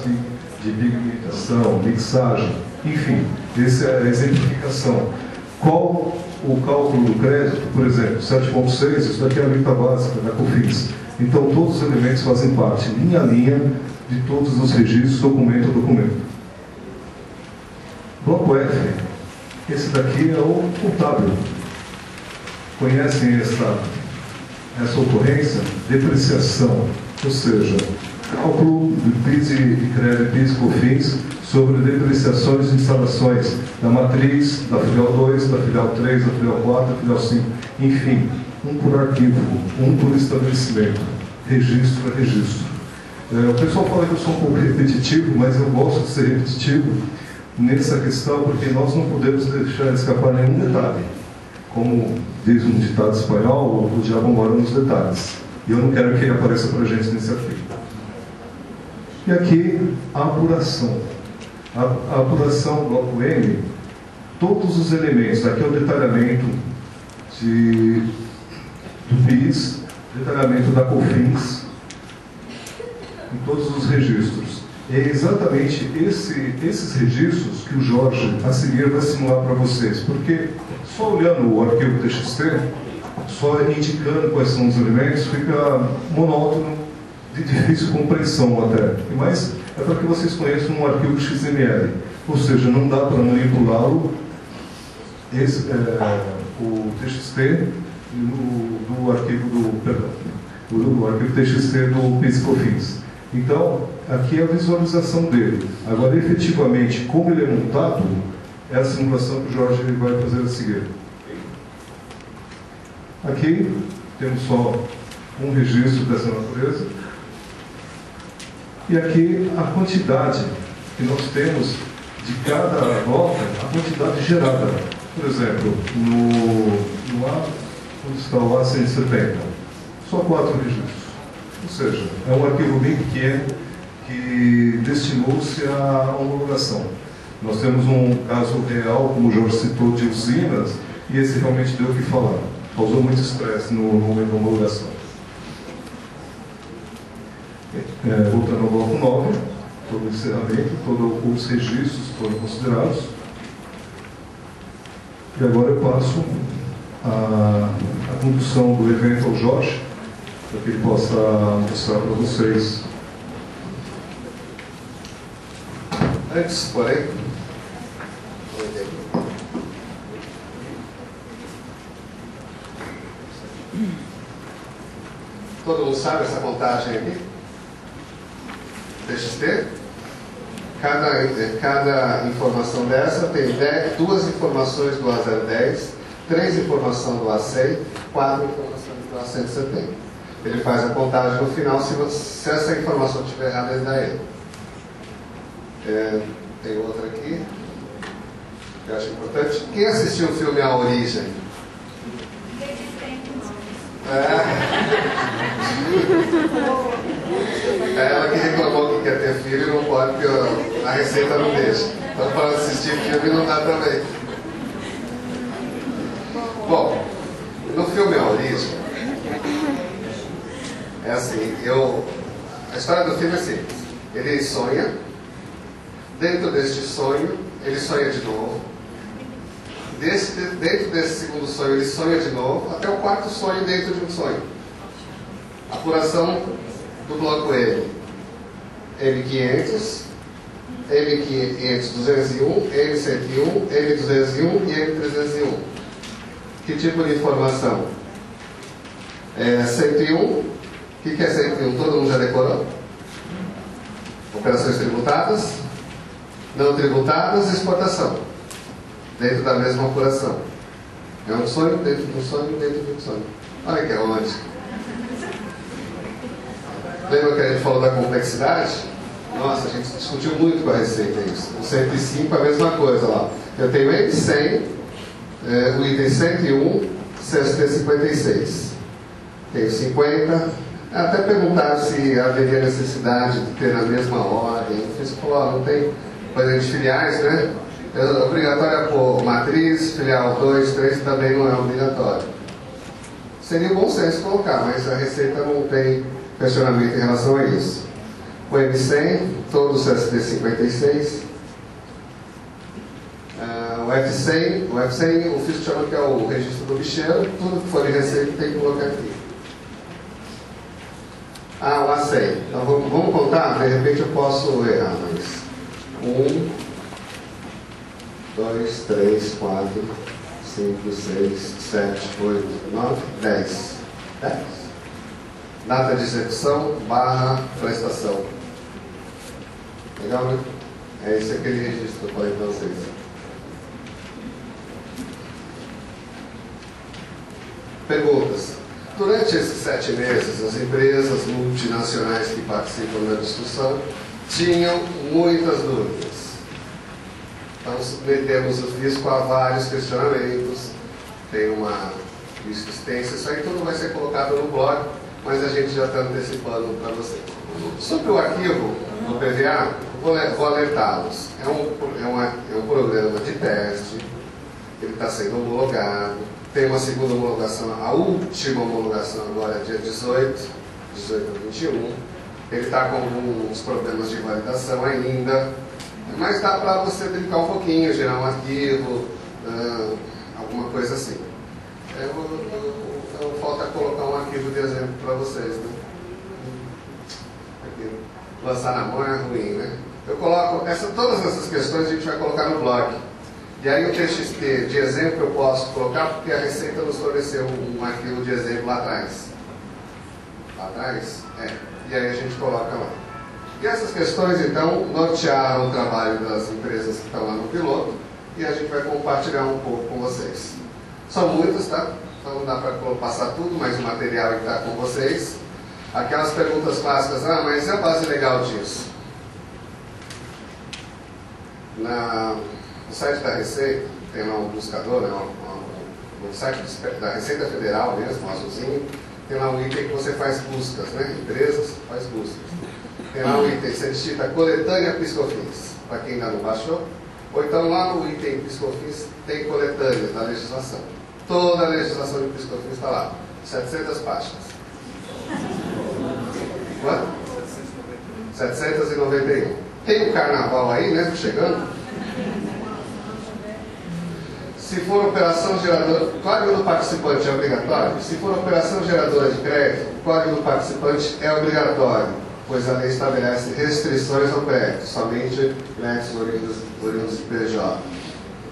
S1: de pigmentação, mixagem, enfim, essa é a exemplificação. Qual o cálculo do crédito? Por exemplo, 7.6, isso daqui é a alíquota básica da COFINS. Então, todos os elementos fazem parte, linha a linha, de todos os registros, documento a documento. Bloco F. Esse daqui é o contábil. Conhecem essa ocorrência? Depreciação, ou seja, cálculo de PIS e crédito PIS e COFINS sobre depreciações de instalações da matriz, da filial 2, da filial 3, da filial 4, da filial 5, enfim, um por arquivo, um por estabelecimento, registro a registro. O pessoal fala que eu sou um pouco repetitivo, mas eu gosto de ser repetitivo, nessa questão, porque nós não podemos deixar escapar nenhum detalhe. Como diz um ditado espanhol, o diabo mora nos detalhes. E eu não quero que ele apareça para a gente nesse artigo. E aqui, a apuração. A apuração, bloco M, todos os elementos. Aqui é o detalhamento do PIS, detalhamento da COFINS, em todos os registros. É exatamente esses registros que o Jorge, a seguir, vai simular para vocês. Porque só olhando o arquivo TXT, só indicando quais são os elementos, fica monótono, de difícil compreensão até. Mas é para que vocês conheçam um arquivo XML. Ou seja, não dá para manipulá-lo, o TXT, do arquivo TXT do PIS e COFINS. Então, aqui é a visualização dele. Agora, efetivamente, como ele é montado, é a simulação que o Jorge vai fazer a seguir. Aqui temos só um registro dessa natureza. E aqui a quantidade que nós temos de cada nota, a quantidade gerada. Por exemplo, no A, onde está o A170, só 4 registros. Ou seja, é um arquivo bem pequeno que destinou-se à homologação. Nós temos um caso real, como o Jorge citou, de usinas, e esse realmente deu o que falar. Causou muito estresse no momento da homologação. Voltando ao bloco 9, todo o encerramento, todos os registros foram considerados. E agora eu passo a condução do evento ao Jorge, para que ele possa mostrar para vocês.
S2: Antes, porém, todo mundo sabe essa contagem aqui? TXT? Cada informação dessa tem 2 informações do A010, 3 informações do A100, 4 informações do A170. Ele faz a contagem no final, se essa informação estiver errada, ele dá ele. Tem outra aqui, que eu acho importante. Quem assistiu o filme A Origem? Ela que reclamou que quer ter filho e não pode, porque a receita não deixa. Então, para assistir filme não dá também. Bom, no filme A Origem, é assim, a história do filme é simples. Ele sonha, dentro deste sonho, ele sonha de novo. Dentro desse segundo sonho, ele sonha de novo, até o 4º sonho dentro de um sonho. Apuração do bloco M. M500, M500-201, M101, M201 e M301. Que tipo de informação? 101. O que é 101? Todo mundo já decorou? Operações tributadas, não tributadas, exportação. Dentro da mesma apuração. É um sonho dentro de um sonho dentro de um sonho. Olha que é onde. Lembra que a gente falou da complexidade? Nossa, a gente discutiu muito com a Receita isso. O 105 é a mesma coisa lá. Eu tenho M100, o item 101, CST 56. Tenho 50. Até perguntaram se haveria necessidade de ter na mesma ordem. O fisco falou, não tem coisa de filiais, né? É obrigatório por matriz, filial 2, 3 também não é obrigatório. Seria bom senso colocar, mas a Receita não tem questionamento em relação a isso. O M100, todo o CST 56. O F100, o fisco chama que é o registro do bicheiro, tudo que for de Receita tem que colocar aqui. O A100. Então vamos contar? De repente eu posso errar, mas 1, 2, 3, 4, 5, 6, 7, 8, 9, 10. 10. Data de execução / prestação. Legal, né? É esse aquele registro que eu falei para vocês. Perguntas. Durante esses 7 meses, as empresas multinacionais que participam da discussão tinham muitas dúvidas. Então, submetemos o fisco a vários questionamentos, tem uma lista extensa, isso aí tudo vai ser colocado no blog, mas a gente já está antecipando para vocês. Sobre o arquivo do PVA, vou alertá-los. É um programa de teste, ele está sendo homologado, tem uma segunda homologação, a última homologação agora é dia 18 a 21. Ele está com alguns problemas de validação ainda, mas dá para você brincar um pouquinho, gerar um arquivo, alguma coisa assim. Falta colocar um arquivo de exemplo para vocês, né? Aqui, lançar na mão é ruim, né? Eu coloco, todas essas questões a gente vai colocar no blog. E aí o TXT de exemplo eu posso colocar porque a Receita nos forneceu um arquivo de exemplo lá atrás. Lá atrás? E aí a gente coloca lá. E essas questões, então, nortearam o trabalho das empresas que estão lá no piloto e a gente vai compartilhar um pouco com vocês. São muitas, tá? Então não dá para passar tudo, mas o material está com vocês. Aquelas perguntas clássicas, mas é a base legal disso? No site da Receita, tem lá um buscador, no site da Receita Federal mesmo, um azulzinho, tem lá um item que você faz buscas, né? Empresas, faz buscas. Tem lá um item, você digita coletânea PiscoFins, para quem ainda não baixou. Ou então lá no item PiscoFins tem coletânea da legislação. Toda a legislação de PiscoFins está lá. 700 páginas. Quanto? 791. Tem o carnaval aí, né? Chegando. Se for operação geradora, o código do participante é obrigatório? Se for operação geradora de crédito, o código do participante é obrigatório, pois a lei estabelece restrições ao crédito, somente créditos oriundos de PJ.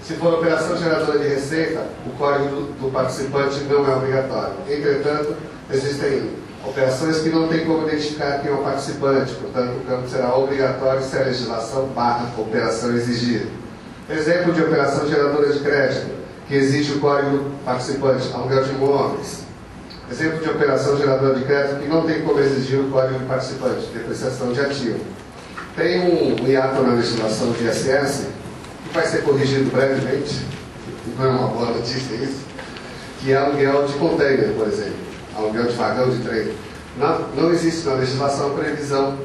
S2: Se for operação geradora de receita, o código do participante não é obrigatório. Entretanto, existem operações que não tem como identificar quem é o participante, portanto, o campo será obrigatório se a legislação operação exigir. Exemplo de operação geradora de crédito, que exige o código do participante, aluguel de imóveis. Exemplo de operação geradora de crédito que não tem como exigir o código do participante, depreciação de ativo. Tem um hiato na legislação de ISS, que vai ser corrigido brevemente, não é uma boa notícia isso, que é aluguel de container, por exemplo, aluguel de vagão de trem. Não existe na legislação previsão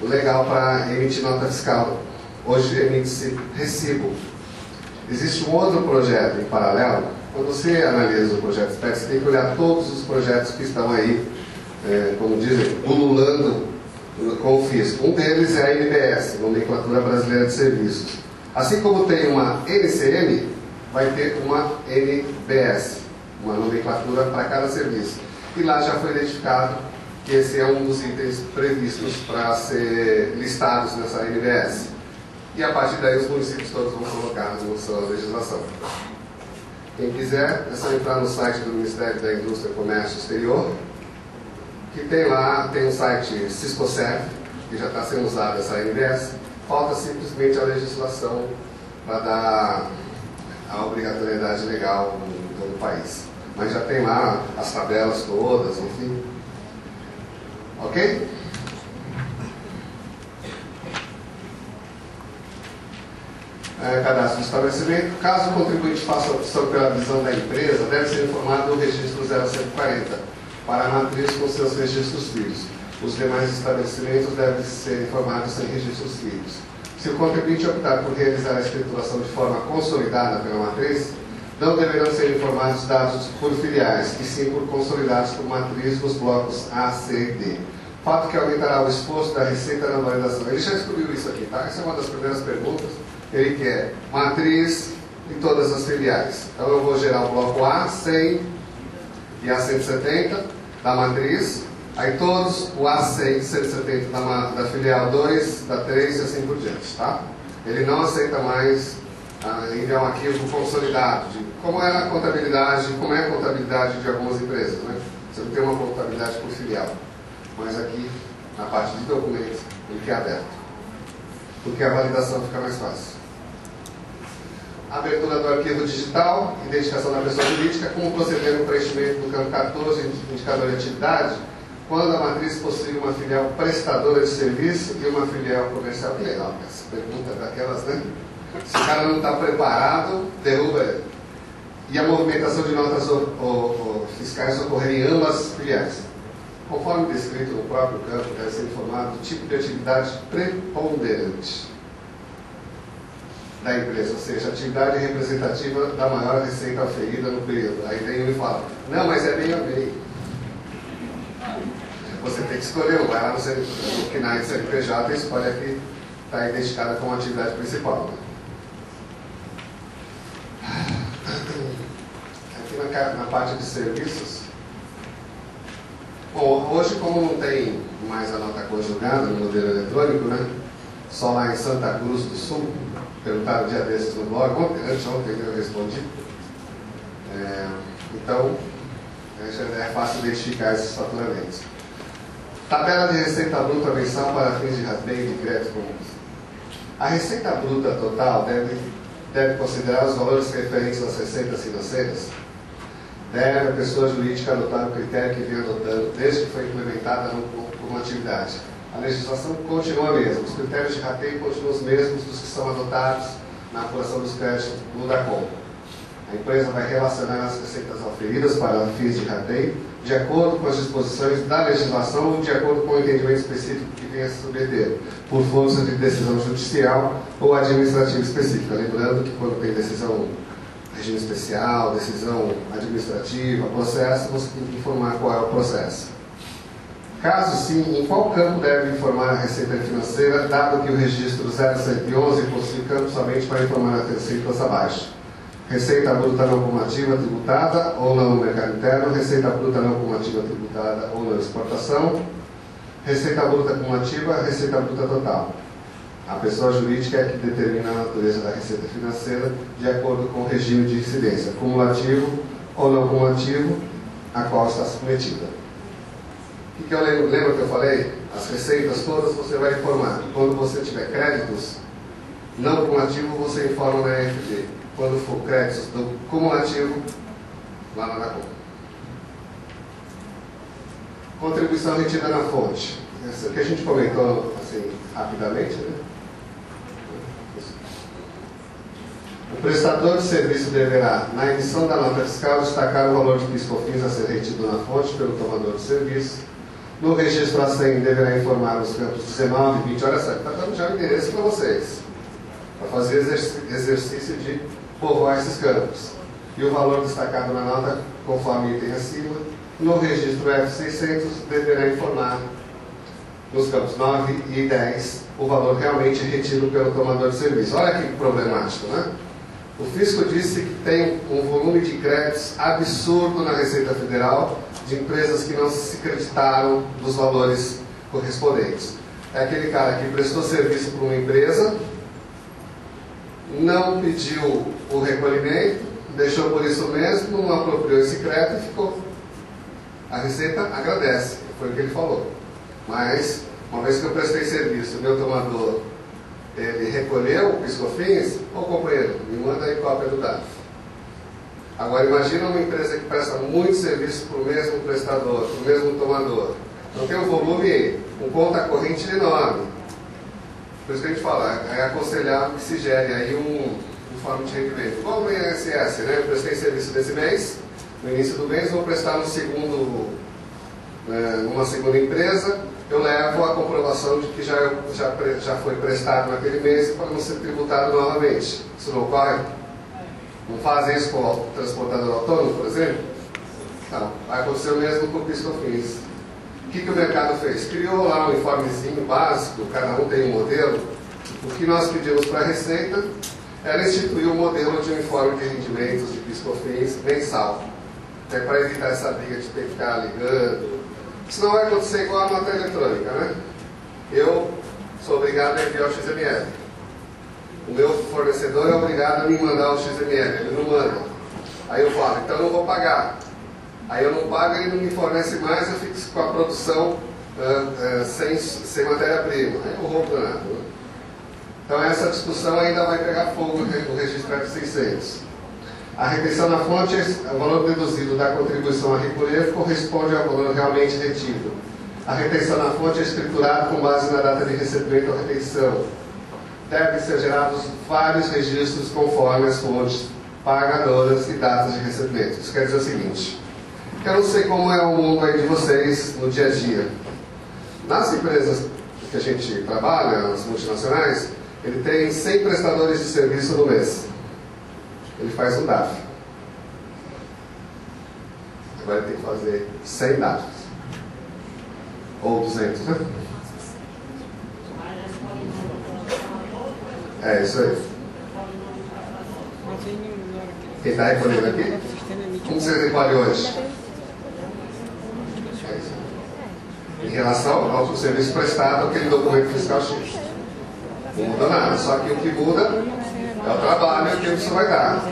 S2: legal para emitir nota fiscal. Hoje emite-se recibo. Existe um outro projeto em paralelo. Quando você analisa o projeto SPEC, você tem que olhar todos os projetos que estão aí, como dizem, ululando com o fisco. Um deles é a NBS, Nomenclatura Brasileira de Serviços. Assim como tem uma NCM, vai ter uma NBS, uma nomenclatura para cada serviço. E lá já foi identificado que esse é um dos itens previstos para ser listados nessa NBS. E a partir daí os municípios todos vão colocar na sua legislação. Quem quiser, é só entrar no site do Ministério da Indústria, Comércio Exterior, que tem lá, tem um site Ciscoserv, que já está sendo usado essa NBS. Falta simplesmente a legislação para dar a obrigatoriedade legal em todo o país. Mas já tem lá as tabelas todas, enfim. Ok? Cadastro de estabelecimento. Caso o contribuinte faça a opção pela visão da empresa, deve ser informado do registro 0140 para a matriz com seus registros filhos. Os demais estabelecimentos devem ser informados sem registros filhos. Se o contribuinte optar por realizar a escrituração de forma consolidada pela matriz, não deverão ser informados dados por filiais, e sim por consolidados por matriz dos blocos A, C e D. Fato que aumentará o esforço da Receita na validação. Ele já descobriu isso aqui, tá? Essa é uma das primeiras perguntas. Ele quer matriz em todas as filiais. Então eu vou gerar o bloco A, 100 e A 170 da matriz. Aí todos o A 100 e 170 da filial 2, da 3 e assim por diante. Tá? Ele não aceita mais enviar um arquivo consolidado de como é a contabilidade de algumas empresas. Né? Você não tem uma contabilidade por filial. Mas aqui, na parte de documentos, ele quer aberto. Porque a validação fica mais fácil. Abertura do arquivo digital, identificação da pessoa jurídica, como proceder no preenchimento do campo 14, indicador de atividade, quando a matriz possui uma filial prestadora de serviço e uma filial comercial. Que legal, essa pergunta daquelas, né? Se o cara não está preparado, derruba ele. E a movimentação de notas fiscais ocorrer em ambas as filiais. Conforme descrito no próprio campo, deve ser informado do tipo de atividade preponderante da empresa, ou seja, atividade representativa da maior receita oferida no período. Aí vem um e fala, não, mas é meio a meio. Você tem que escolher, vai lá no CNPJ, CNPJ e escolhe a que está identificada como atividade principal. Aqui na parte de serviços, bom, hoje como não tem mais a nota conjugada no modelo eletrônico, né? Só lá em Santa Cruz do Sul, perguntaram um dia desses no blog, anteontem eu respondi. Então, é fácil identificar esses faturamentos. Tabela de receita bruta mensal para fins de rateio e de crédito comuns. A receita bruta total deve considerar os valores referentes às receitas financeiras. Deve a pessoa jurídica adotar o critério que vem adotando desde que foi implementada como atividade. A legislação continua a mesma. Os critérios de rateio continuam os mesmos dos que são adotados na apuração dos créditos no DACOM. A empresa vai relacionar as receitas auferidas para fins de rateio de acordo com as disposições da legislação ou de acordo com o entendimento específico que venha a se submeter, por força de decisão judicial ou administrativa específica. Lembrando que quando tem decisão regime especial, decisão administrativa, processo, você tem que informar qual é o processo. Caso sim, em qual campo deve informar a receita financeira, dado que o registro 0111 possui campo somente para informar as receitas abaixo? Receita bruta não cumulativa tributada ou não no mercado interno, receita bruta não cumulativa tributada ou na exportação, receita bruta cumulativa, receita bruta total. A pessoa jurídica é que determina a natureza da receita financeira de acordo com o regime de incidência, cumulativo ou não cumulativo, a qual está submetida. O que eu lembro? Lembra que eu falei? As receitas todas você vai informar. Quando você tiver créditos não cumulativo, você informa na EFG. Quando for créditos do cumulativo, lá na DACOM. Contribuição retida na fonte. Essa que a gente comentou assim, rapidamente, né? O prestador de serviço deverá, na emissão da nota fiscal, destacar o valor de PIS/COFINS a ser retido na fonte pelo tomador de serviço. No registro ASEM deverá informar os campos 19 e 20. Olha só, está dando já o endereço para vocês, para fazer exercício de povoar esses campos. E o valor destacado na nota, conforme item acima. No registro F600 deverá informar nos campos 9 e 10 o valor realmente retido pelo tomador de serviço. Olha que problemático, né? O fisco disse que tem um volume de créditos absurdo na Receita Federal de empresas que não se creditaram dos valores correspondentes. É aquele cara que prestou serviço para uma empresa, não pediu o recolhimento, deixou por isso mesmo, não apropriou esse crédito e ficou. A Receita agradece, foi o que ele falou. Mas, uma vez que eu prestei serviço, o meu tomador, ele recolheu o PIS/COFINS, ô companheiro, me manda aí cópia do dado. Agora, imagina uma empresa que presta muito serviço para o mesmo prestador, para o mesmo tomador. Então tem um volume, um conta corrente enorme. Por isso que a gente fala, é aconselhável que se gere aí um forma de rendimento. Igual no INSS, né? Eu prestei serviço desse mês, no início do mês, vou prestar no numa segunda empresa, eu levo a comprovação de que já foi prestado naquele mês para não ser tributado novamente. Isso não ocorre? Não fazem isso com o transportador autônomo, por exemplo? Não. Vai acontecer o mesmo com o PIS/COFINS. O que o mercado fez? Criou lá um informezinho básico, cada um tem um modelo. O que nós pedimos para a Receita era instituir um modelo de um informe de rendimentos de PIS/COFINS mensal. Até para evitar essa briga de ter que ficar ligando. Senão vai acontecer igual a nota eletrônica, né? Eu sou obrigado a enviar o XML. O meu fornecedor é obrigado a me mandar o XML, ele não manda. Aí eu falo, então eu não vou pagar. Aí eu não pago, ele não me fornece mais, eu fico com a produção sem matéria-prima. Aí eu roubo nada. Né? Então essa discussão ainda vai pegar fogo no registro F600. A retenção na fonte, o valor deduzido da contribuição a recolher corresponde ao valor realmente retido. A retenção na fonte é escriturada com base na data de recebimento ou retenção. devem ser gerados vários registros conforme as fontes pagadoras e datas de recebimento. Isso quer dizer o seguinte: eu não sei como é o mundo aí de vocês no dia a dia. Nas empresas que a gente trabalha, nas multinacionais, ele tem 100 prestadores de serviço no mês. Ele faz um DAF. Agora ele tem que fazer 100 DAFs. Ou 200, né? É isso aí. Quem está recolhendo aqui? Como você recolhe hoje? É isso. Em relação ao serviço prestado, aquele documento fiscal X. Não muda nada, só que o que muda é o trabalho que você vai dar.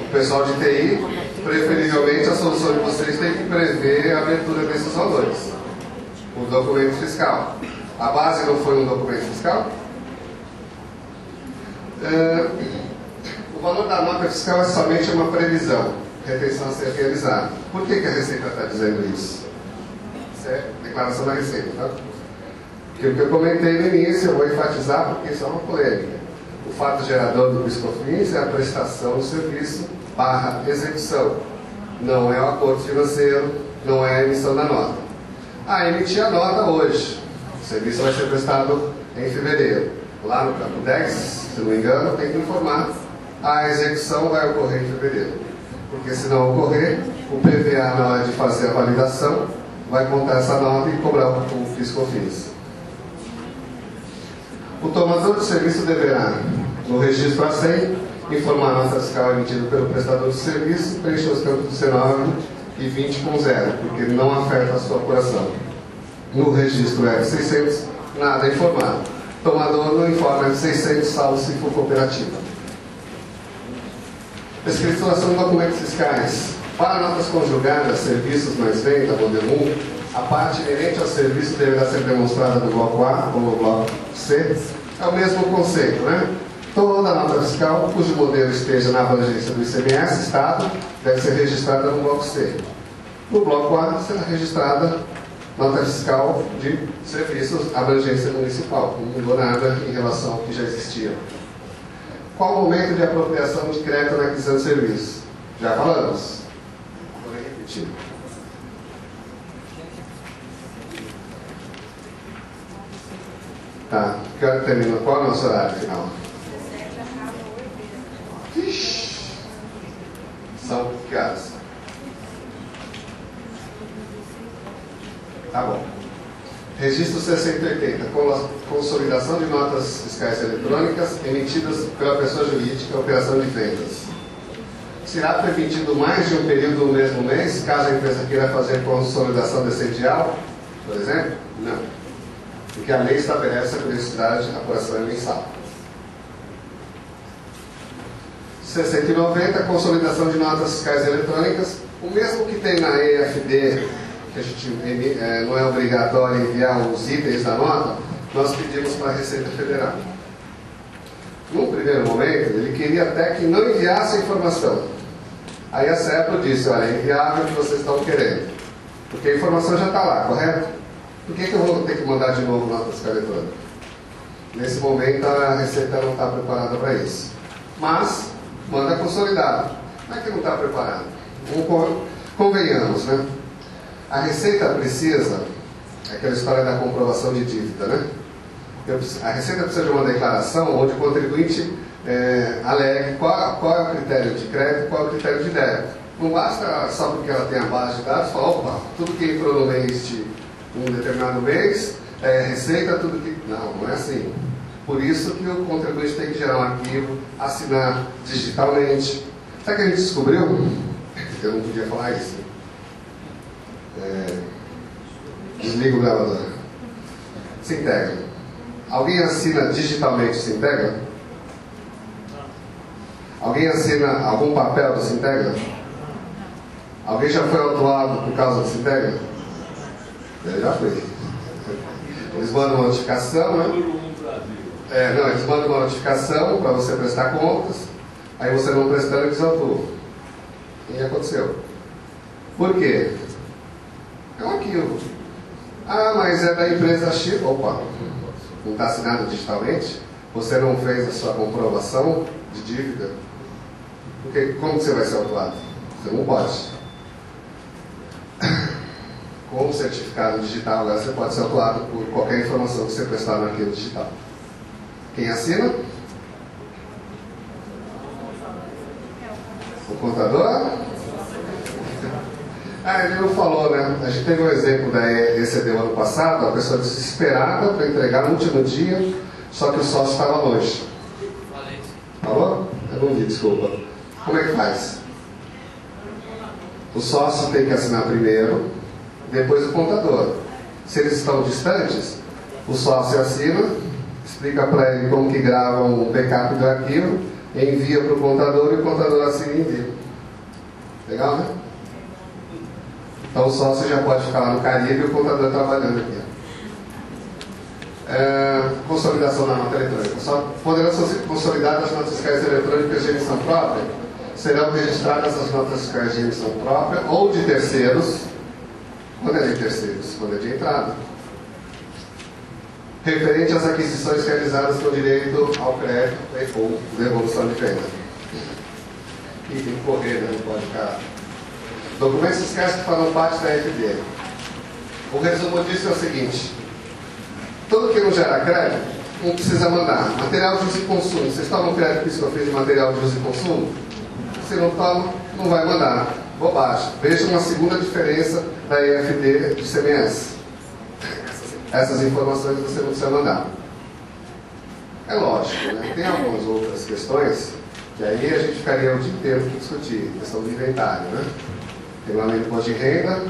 S2: O pessoal de TI, preferivelmente, a solução de vocês tem que prever a abertura desses valores. O documento fiscal. A base não foi um documento fiscal? O valor da nota fiscal é somente uma previsão, retenção a ser realizada. Por que a Receita está dizendo isso? Isso é declaração da Receita, tá? Porque o que eu comentei no início, eu vou enfatizar porque isso é uma polêmica. O fato gerador do PIS/COFINS é a prestação do serviço / execução. Não é o acordo financeiro, não é a emissão da nota. Emitir a nota hoje. O serviço vai ser prestado em fevereiro. Lá no campo 10, se não me engano, tem que informar. A execução vai ocorrer em fevereiro. Porque se não ocorrer, o PVA, na hora de fazer a validação, vai contar essa nota e cobrar o PIS/COFINS. O tomador de serviço deverá, no registro A100, informar a nota fiscal emitida pelo prestador de serviço, preencher os campos do C9 e 20 com 0, porque não afeta a sua apuração. No registro F600, nada é informado. O tomador não informa F600, salvo se for cooperativa. Escrituração de documentos fiscais. Para notas conjugadas, serviços mais venda, modelo 1, a parte inerente ao serviço deverá ser demonstrada no bloco A ou no bloco C. É o mesmo conceito, né? Toda nota fiscal cujo modelo esteja na abrangência do ICMS, Estado, deve ser registrada no bloco C. No bloco A será registrada nota fiscal de serviços, abrangência municipal. Não mudou nada em relação ao que já existia. Qual o momento de apropriação de crédito na aquisição de serviços? Já falamos. Vou repetir. Tá, que hora termina? Qual é o nosso horário final? Ixi. São que horas? Tá bom. Registro 6080, consolidação de notas fiscais eletrônicas emitidas pela pessoa jurídica, operação de vendas. Será permitido mais de um período no mesmo mês, caso a empresa queira fazer consolidação descendial, por exemplo? Não. Porque a lei estabelece a periodicidade de apuração mensal. 6090, consolidação de notas fiscais eletrônicas, o mesmo que tem na EFD, que a gente não é obrigatório enviar os itens da nota, nós pedimos para a Receita Federal. Num primeiro momento, ele queria até que não enviasse a informação. Aí a CEPRO disse: olha, é inviável o que vocês estão querendo, porque a informação já está lá, correto? Por que eu vou ter que mandar de novo nota fiscal eletrônica? Nesse momento a Receita não está preparada para isso. Mas manda consolidado. Como é que não está preparado? Convenhamos, né? A Receita precisa, aquela história da comprovação de dívida, né? A Receita precisa de uma declaração onde o contribuinte alegue qual é o critério de crédito e qual é o critério de débito. Não basta só porque ela tem a base de dados falar: opa, tudo que entrou no mês de um determinado mês é receita, tudo que... Não é assim. Por isso que o contribuinte tem que gerar um arquivo, assinar digitalmente. Sabe o que a gente descobriu? Eu não podia falar isso. Desliga o gravador. Sintegra. Alguém assina digitalmente o Sintegra? Alguém assina algum papel do Sintegra? Alguém já foi autuado por causa do Sintegra? Eu já fui. Eles mandam uma notificação, né? Não, eles mandam uma notificação para você prestar contas. Aí você não prestando, eles autuam. E aconteceu. Por quê? É um arquivo. Ah, mas é da empresa X. Opa, não está assinado digitalmente? você não fez a sua comprovação de dívida, porque como que você vai ser autuado? Você não pode. Com o certificado digital, agora você pode ser autuado por qualquer informação que você prestar no arquivo digital. Quem assina? O contador? Ele não falou, né? A gente teve um exemplo da ECD ano passado, a pessoa desesperada para entregar no último dia, só que o sócio estava longe. Falou? Eu não vi, desculpa. Como é que faz? O sócio tem que assinar primeiro, depois o contador. Se eles estão distantes, o sócio assina, explica para ele como que grava um backup do arquivo, envia para o contador e o contador assina e envia. Legal, né? Então o sócio já pode ficar lá no Caribe e o contador trabalhando aqui. Consolidação da nota eletrônica. Só poderão ser consolidadas as notas fiscais eletrônicas de emissão própria. Serão registradas as notas fiscais de emissão própria ou de terceiros. Quando é de terceiros? Quando é de entrada. Referente às aquisições realizadas com direito ao crédito ou devolução de venda. E tem que correr, né? Não pode ficar. Documentos fiscais que farão parte da FD. O resumo disso é o seguinte: tudo que não gera crédito, não precisa mandar. Material de uso e consumo. Vocês tomam crédito PIS/COFINS de material de uso e consumo? Se não toma, não vai mandar. Bobagem. Veja uma segunda diferença da EFD de ICMS. Essas informações você não precisa mandar. É lógico, né? Tem algumas outras questões que aí a gente ficaria o dia inteiro para discutir. Questão do inventário, né? Regulamento de imposto de renda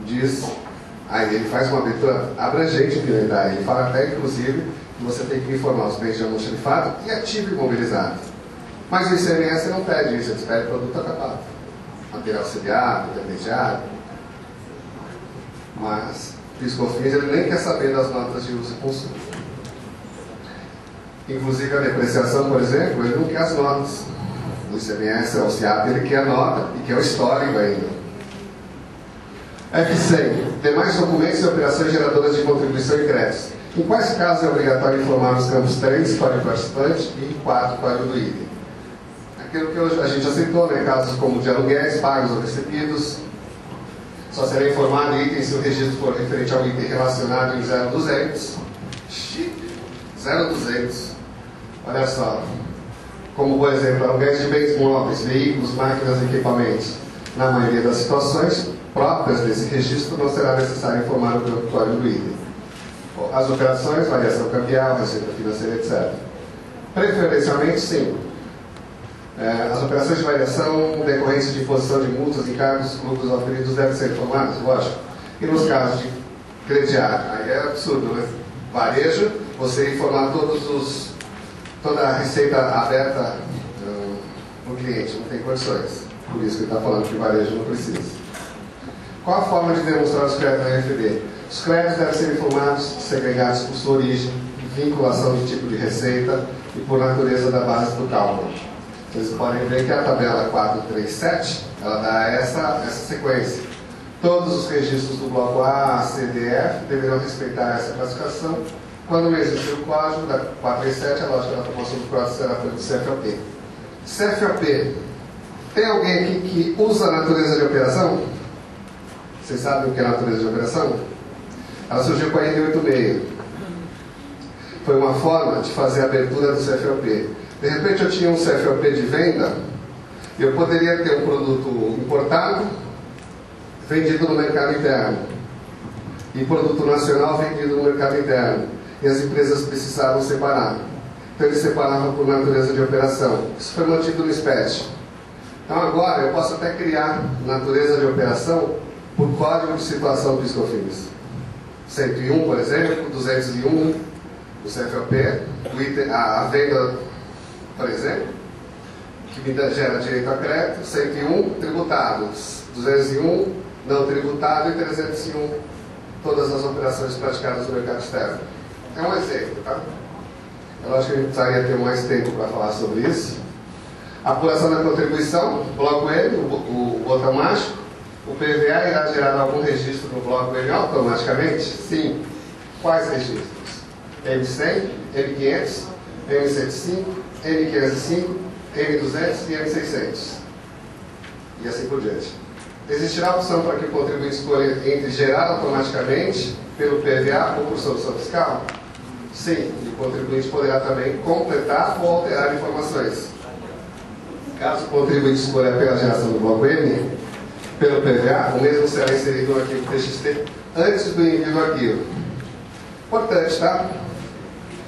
S2: diz, aí ele faz uma abertura abrangente do inventário. Ele fala até, inclusive, que você tem que informar os bens de almoxarifado e ativo imobilizado. Mas o ICMS não pede isso, ele pede produto acabado. Material sediado, intermediário. Mas PIS/COFINS ele nem quer saber das notas de uso e consumo. Inclusive a depreciação, por exemplo, ele não quer as notas. O ICMS, o CIAP, ele quer a nota e quer o histórico ainda. F100. Demais documentos e operações geradoras de contribuição e créditos. Em quais casos é obrigatório informar os campos 3, código participante, e 4, código do item? Aquilo que a gente aceitou, né? Casos como de aluguéis, pagos ou recebidos. Só será informado item se o registro for referente ao item relacionado em 0200. 0200. Olha só. Como, por exemplo, aluguéis de bens móveis, veículos, máquinas e equipamentos. Na maioria das situações próprias desse registro, não será necessário informar o campo código do item. As operações, variação cambial, receita financeira, etc. Preferencialmente, sim. As operações de variação decorrentes de imposição de multas, encargos, lucros oferidos devem ser informadas, lógico. E nos casos de crediário, aí é absurdo, né? Varejo, você informar toda a receita aberta no cliente, não tem condições. Por isso que ele está falando que varejo não precisa. Qual a forma de demonstrar os créditos na FD? Os créditos devem ser informados, segregados por sua origem, vinculação de tipo de receita e por natureza da base do cálculo. Vocês podem ver que a tabela 437, ela dá essa sequência. Todos os registros do bloco A, C, D, F deverão respeitar essa classificação. Quando não existir o código da 437, a lógica da formação do código será pelo CFOP. CFOP, tem alguém aqui que usa a natureza de operação? Vocês sabem o que é a natureza de operação? Ela surgiu com a N86. Foi uma forma de fazer a abertura do CFOP. De repente eu tinha um CFOP de venda e eu poderia ter um produto importado vendido no mercado interno e produto nacional vendido no mercado interno. E as empresas precisavam separar. Então eles separavam por natureza de operação. Isso foi mantido no SPET. Então agora eu posso até criar natureza de operação por código de situação PIS/COFINS. 101, por exemplo, 201, o CFOP, a venda, por exemplo, que me gera direito a crédito, 101, tributado, 201, não tributado, e 301, todas as operações praticadas no mercado externo. É um exemplo, tá? Eu acho que a gente precisaria ter mais tempo para falar sobre isso. Apuração da contribuição, bloco N, o botão mágico. O PVA irá gerar algum registro no bloco N automaticamente? Sim. Quais registros? M100, M500, M105, M505, M200 e M600. E assim por diante. Existirá a opção para que o contribuinte escolha entre gerar automaticamente pelo PVA ou por solução fiscal? Sim, e o contribuinte poderá também completar ou alterar informações. Caso o contribuinte escolha pela geração do bloco M, pelo PVA, o mesmo será inserido no arquivo TXT antes do envio do arquivo. Importante, tá?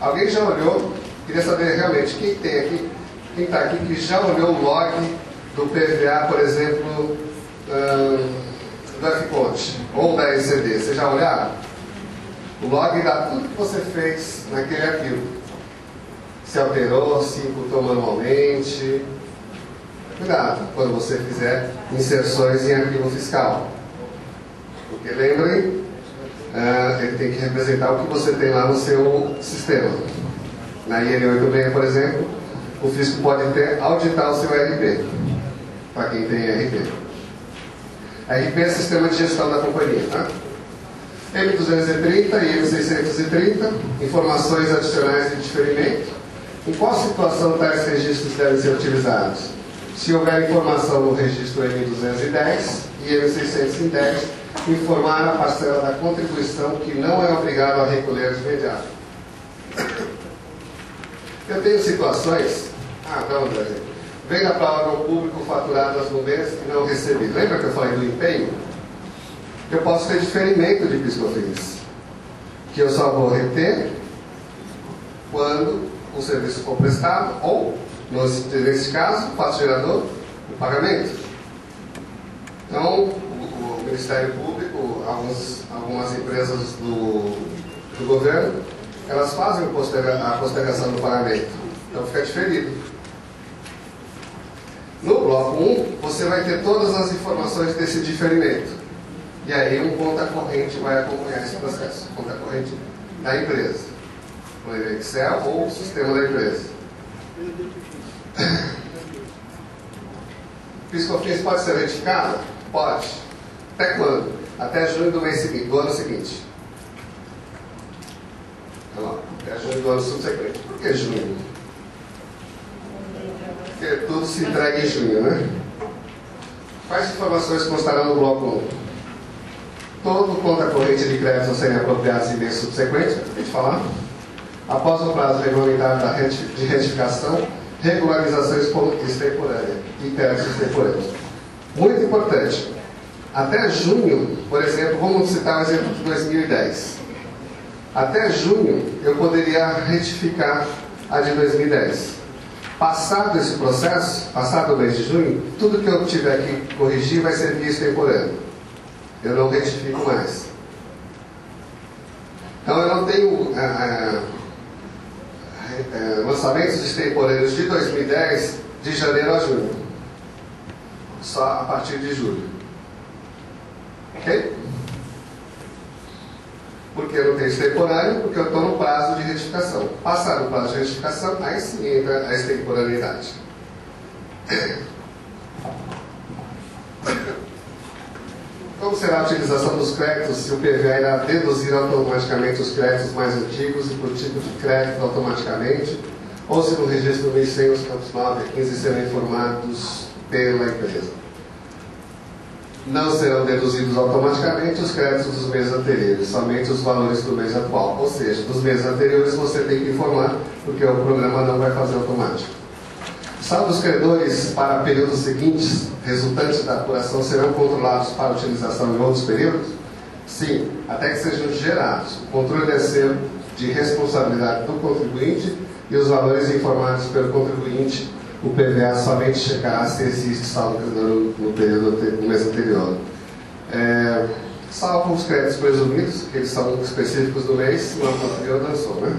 S2: Alguém já olhou? Queria saber realmente quem tem aqui, quem está aqui que já olhou o log do PVA, por exemplo, do F-Conte ou da ECD. Vocês já olharam? O log dá tudo que você fez naquele arquivo. Se alterou, se imputou manualmente. Cuidado quando você fizer inserções em arquivo fiscal. Porque lembrem, ele tem que representar o que você tem lá no seu sistema. Na IN86, por exemplo, o fisco pode auditar o seu RP, para quem tem RP. RP é sistema de gestão da companhia, tá? M230 e M630, informações adicionais de diferimento. Em qual situação tais registros devem ser utilizados? Se houver informação no registro M210 e M610, informar a parcela da contribuição que não é obrigado a recolher de imediato. Eu tenho situações... dá um exemplo. Venha para órgão público faturadas no mês e não recebi. Lembra que eu falei do empenho? Eu posso ter diferimento de PIS/COFINS, que eu só vou reter quando o serviço for prestado ou, nesse caso, fato gerador do pagamento. Então, o Ministério Público, algumas empresas do governo, elas fazem a postergação do pagamento. Então fica diferido. No bloco 1, você vai ter todas as informações desse diferimento. E aí um conta corrente vai acompanhar esse processo. Conta corrente da empresa. O Excel ou o sistema da empresa. PIS/COFINS pode ser retificado? Pode. Até quando? Até junho do mês seguinte, do ano seguinte. Então, até junho do ano subsequente. Por que junho? Porque tudo se entrega em junho, né? Quais informações constarão no bloco 1? Todo conta corrente de crédito a serem apropriados em mês subsequente, acabei de falar. Após o prazo regulamentar de retificação, regularização extemporânea e crédito extemporâneo. Muito importante. Até junho, por exemplo, vamos citar o exemplo de 2010. Até junho, eu poderia retificar a de 2010. Passado esse processo, passado o mês de junho, tudo que eu tiver que corrigir vai ser via extemporâneo. Eu não retifico mais. Então eu não tenho lançamentos extemporâneos de 2010 de janeiro a junho. Só a partir de julho. Ok? Por que eu não tenho extemporâneo? Porque eu estou no prazo de retificação. Passado o prazo de retificação, aí sim entra a extemporaneidade. Como será a utilização dos créditos se o PVA irá deduzir automaticamente os créditos mais antigos e por tipo de crédito automaticamente, ou se no registro 1100 os campos 9 a 15 serão informados pela empresa? Não serão deduzidos automaticamente os créditos dos meses anteriores, somente os valores do mês atual. Ou seja, dos meses anteriores você tem que informar, porque o programa não vai fazer automático. Saldos credores para períodos seguintes, resultantes da apuração, serão controlados para utilização em outros períodos? Sim, até que sejam gerados. O controle deve ser de responsabilidade do contribuinte e os valores informados pelo contribuinte, o PVA somente checará se existe saldo credor no período no mês anterior. Salvo os créditos presumidos, que eles são específicos do mês, no ano anterior dançou, né?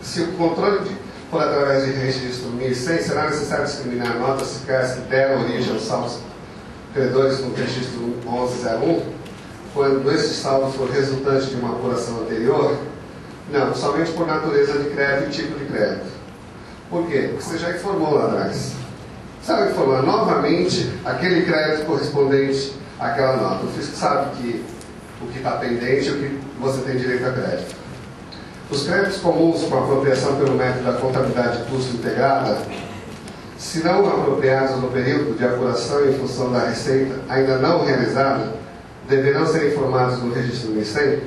S2: Se o controle for através de registro 1100, será necessário discriminar notas fiscais que deram origem aos saldos credores no registro 1101, quando esse saldo for resultante de uma apuração anterior? Não, somente por natureza de crédito e tipo de crédito. Por quê? Porque você já informou lá atrás. Você vai informar novamente aquele crédito correspondente àquela nota. O fisco sabe que o que está pendente e o que você tem direito a crédito. Os créditos comuns com apropriação pelo método da contabilidade de custo integrada, se não apropriados no período de apuração em função da receita ainda não realizada, deverão ser informados no registro do Ministério?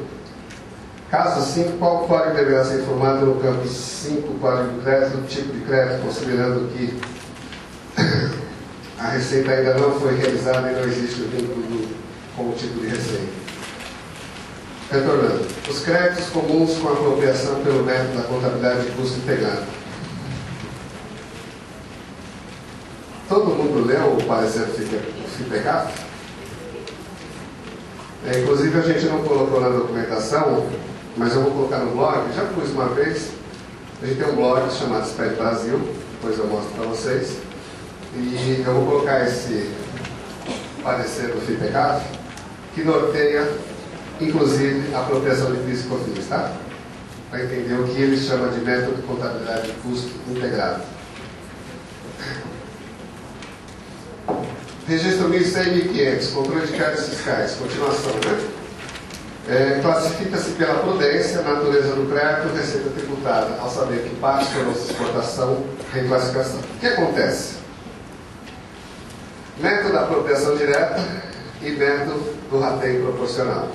S2: Caso sim, qual código deverá ser informado no campo 5, código de crédito, do tipo de crédito, considerando que a receita ainda não foi realizada e não existe o vínculo com o tipo de receita? Retornando, os créditos comuns com apropriação pelo método da contabilidade de custo integrado. Todo mundo leu o parecer do FIPECAF? Inclusive a gente não colocou na documentação, mas eu vou colocar no blog, já pus uma vez. A gente tem um blog chamado SPED Brasil, depois eu mostro para vocês. E eu vou colocar esse parecer do FIPECAF, que norteia, inclusive, a apropriação de PIS e COFINS, tá? Para entender o que ele chama de método de contabilidade de custo integrado. Registro 1100 e 1500, controle de créditos fiscais, continuação, né? Classifica-se pela prudência, natureza do crédito, receita tributada, ao saber que parte tornou-se exportação, reclassificação. O que acontece? Método da apropriação direta e método do rateio proporcional.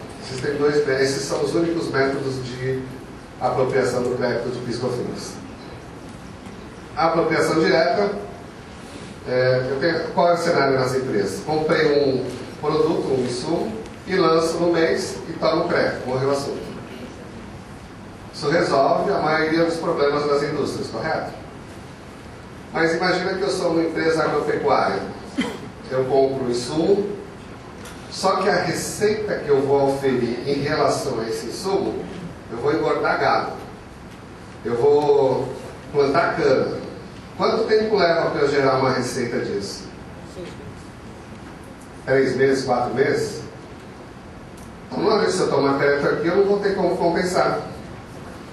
S2: Esses são os únicos métodos de apropriação do crédito de PIS/COFINS. A apropriação direta, qual é o cenário nas empresas? Comprei um produto, um insumo, e lanço no mês e tomo o crédito, morreu o assunto. Isso resolve a maioria dos problemas das indústrias, correto? Mas imagina que eu sou uma empresa agropecuária. Eu compro o insumo, só que a receita que eu vou oferir em relação a esse insumo, eu vou engordar gado, eu vou plantar cana. Quanto tempo leva para eu gerar uma receita disso? 3 meses, 4 meses? Então, uma vez que eu tomar crédito aqui, eu não vou ter como compensar.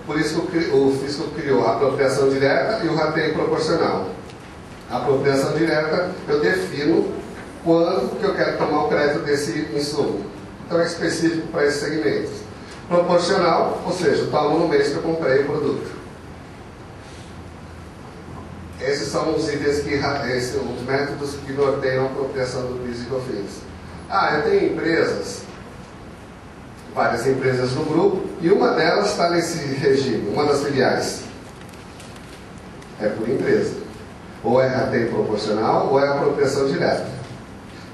S2: Por isso o fisco criou a apropriação direta e o rateio proporcional. A apropriação direta, eu defino quando que eu quero tomar o crédito desse insumo. Então é específico para esses segmentos. Proporcional, ou seja, eu tomo no mês que eu comprei o produto. Esses são os itens os métodos que norteiam a apropriação do PIS e COFINS. Eu tenho empresas, várias empresas no grupo, e uma delas está nesse regime, uma das filiais. É por empresa. Ou é rateio proporcional, ou é apropriação direta.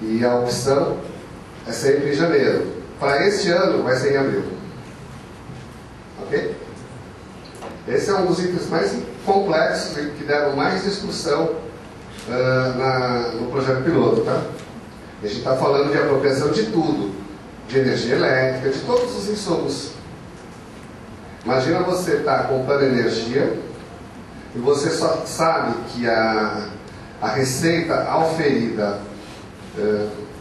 S2: E a opção é sempre em janeiro. Para este ano, vai ser em abril. Ok? Esse é um dos itens mais complexos e que deram mais discussão no projeto piloto, tá? A gente está falando de apropriação de tudo. De energia elétrica, de todos os insumos. Imagina você estar comprando energia e você só sabe que a receita auferida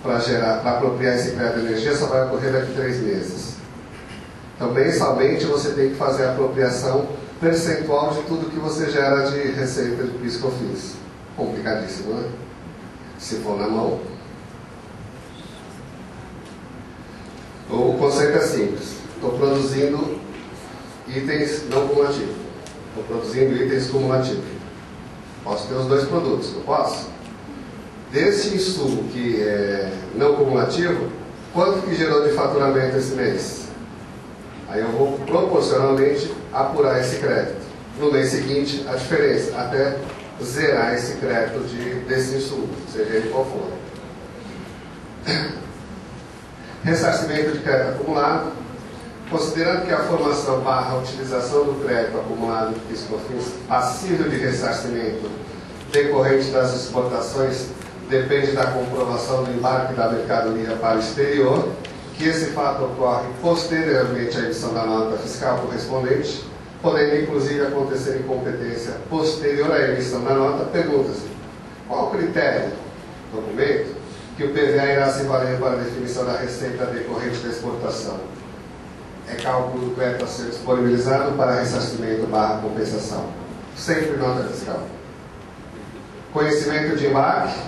S2: para apropriar esse crédito de energia só vai ocorrer daqui a 3 meses. Então, mensalmente, você tem que fazer a apropriação percentual de tudo que você gera de receita de PIS/COFINS. Complicadíssimo, né? Se for na mão. O conceito é simples. Estou produzindo itens não cumulativos. Estou produzindo itens cumulativos. Posso ter os 2 produtos, não posso? Desse insumo que é não cumulativo, quanto que gerou de faturamento esse mês? Aí eu vou proporcionalmente apurar esse crédito. No mês seguinte, a diferença, até zerar esse crédito desse insumo, seja ele qual for. Ressarcimento de crédito acumulado. Considerando que a formação / utilização do crédito acumulado de PIS/COFINS passível de ressarcimento decorrente das exportações depende da comprovação do embarque da mercadoria para o exterior, que esse fato ocorre posteriormente à emissão da nota fiscal correspondente, podendo inclusive acontecer em competência posterior à emissão da nota. Pergunta-se: qual o critério, documento, que o PVA irá se valer para a definição da receita decorrente da exportação? É cálculo do crédito a ser disponibilizado para ressarcimento / compensação. Sempre nota fiscal. Conhecimento de embarque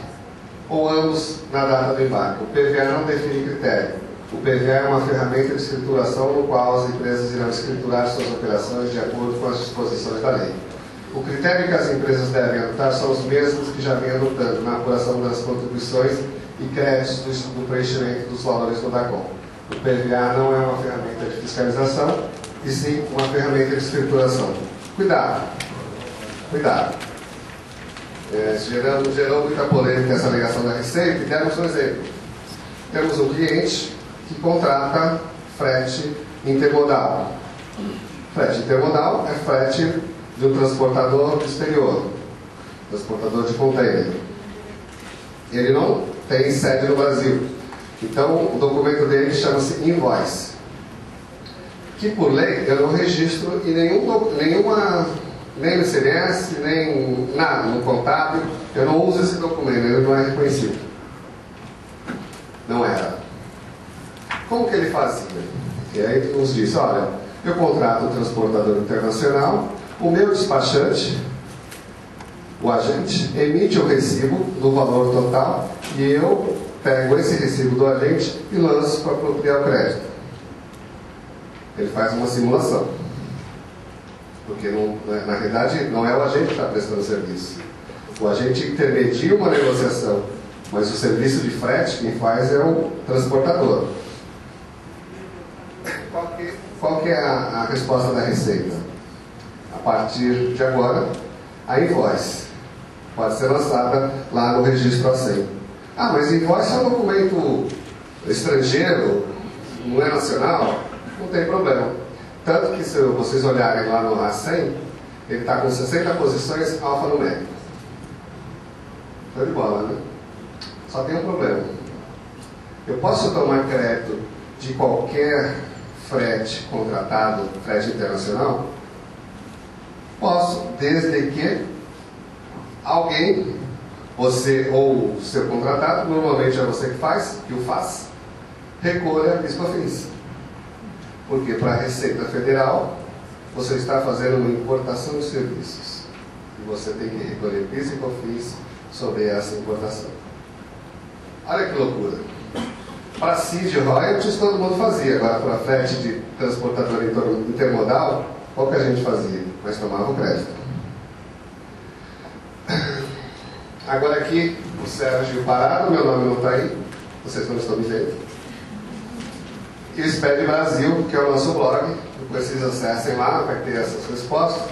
S2: ou ambos na data do embarque. O PVA não define critério. O PVA é uma ferramenta de escrituração no qual as empresas irão escriturar suas operações de acordo com as disposições da lei. O critério que as empresas devem adotar são os mesmos que já vêm adotando na apuração das contribuições e créditos do preenchimento dos valores do DACOM. O PVA não é uma ferramenta de fiscalização, e sim uma ferramenta de escrituração. Cuidado! Cuidado! Gerou muita polêmica essa alegação da Receita, e demos um exemplo. Temos um cliente que contrata frete intermodal. Frete intermodal é frete de um transportador do exterior, transportador de container. Ele não tem sede no Brasil. Então, o documento dele chama-se invoice, que por lei eu não registro em nem no ICMS, nem nada, no contábil. Eu não uso esse documento, ele não é reconhecido. Não era. Como que ele fazia? E aí ele nos disse, olha, eu contrato um transportador internacional, o meu despachante, o agente, emite o recibo do valor total e eu pego esse recibo do agente e lanço para apropriar o crédito. Ele faz uma simulação. Porque, na realidade, não é o agente que está prestando o serviço. O agente intermedia uma negociação, mas o serviço de frete, quem faz é o transportador. Qual que é a resposta da Receita? A partir de agora, a invoice pode ser lançada lá no registro A100. Ah, mas invoice é um documento estrangeiro, não é nacional? Não tem problema. Tanto que, se vocês olharem lá no A100, ele está com 60 posições alfanuméricas. Foi de bola, né? Só tem um problema. Eu posso tomar crédito de qualquer frete contratado, frete internacional? Posso, desde que alguém, você ou o seu contratado, normalmente é você que o faz, recolha PIS/COFINS. Porque para a Receita Federal, você está fazendo uma importação de serviços. E você tem que recolher PIS e COFINS sobre essa importação. Olha que loucura. Para CID royalties todo mundo fazia. Agora para frete de transportador intermodal, qual que a gente fazia? Mas tomava o crédito. Agora aqui, o Sérgio Parado, meu nome não está aí, vocês não estão me vendo. E o SPED Brasil, que é o nosso blog, vocês acessem lá, vai ter essas respostas.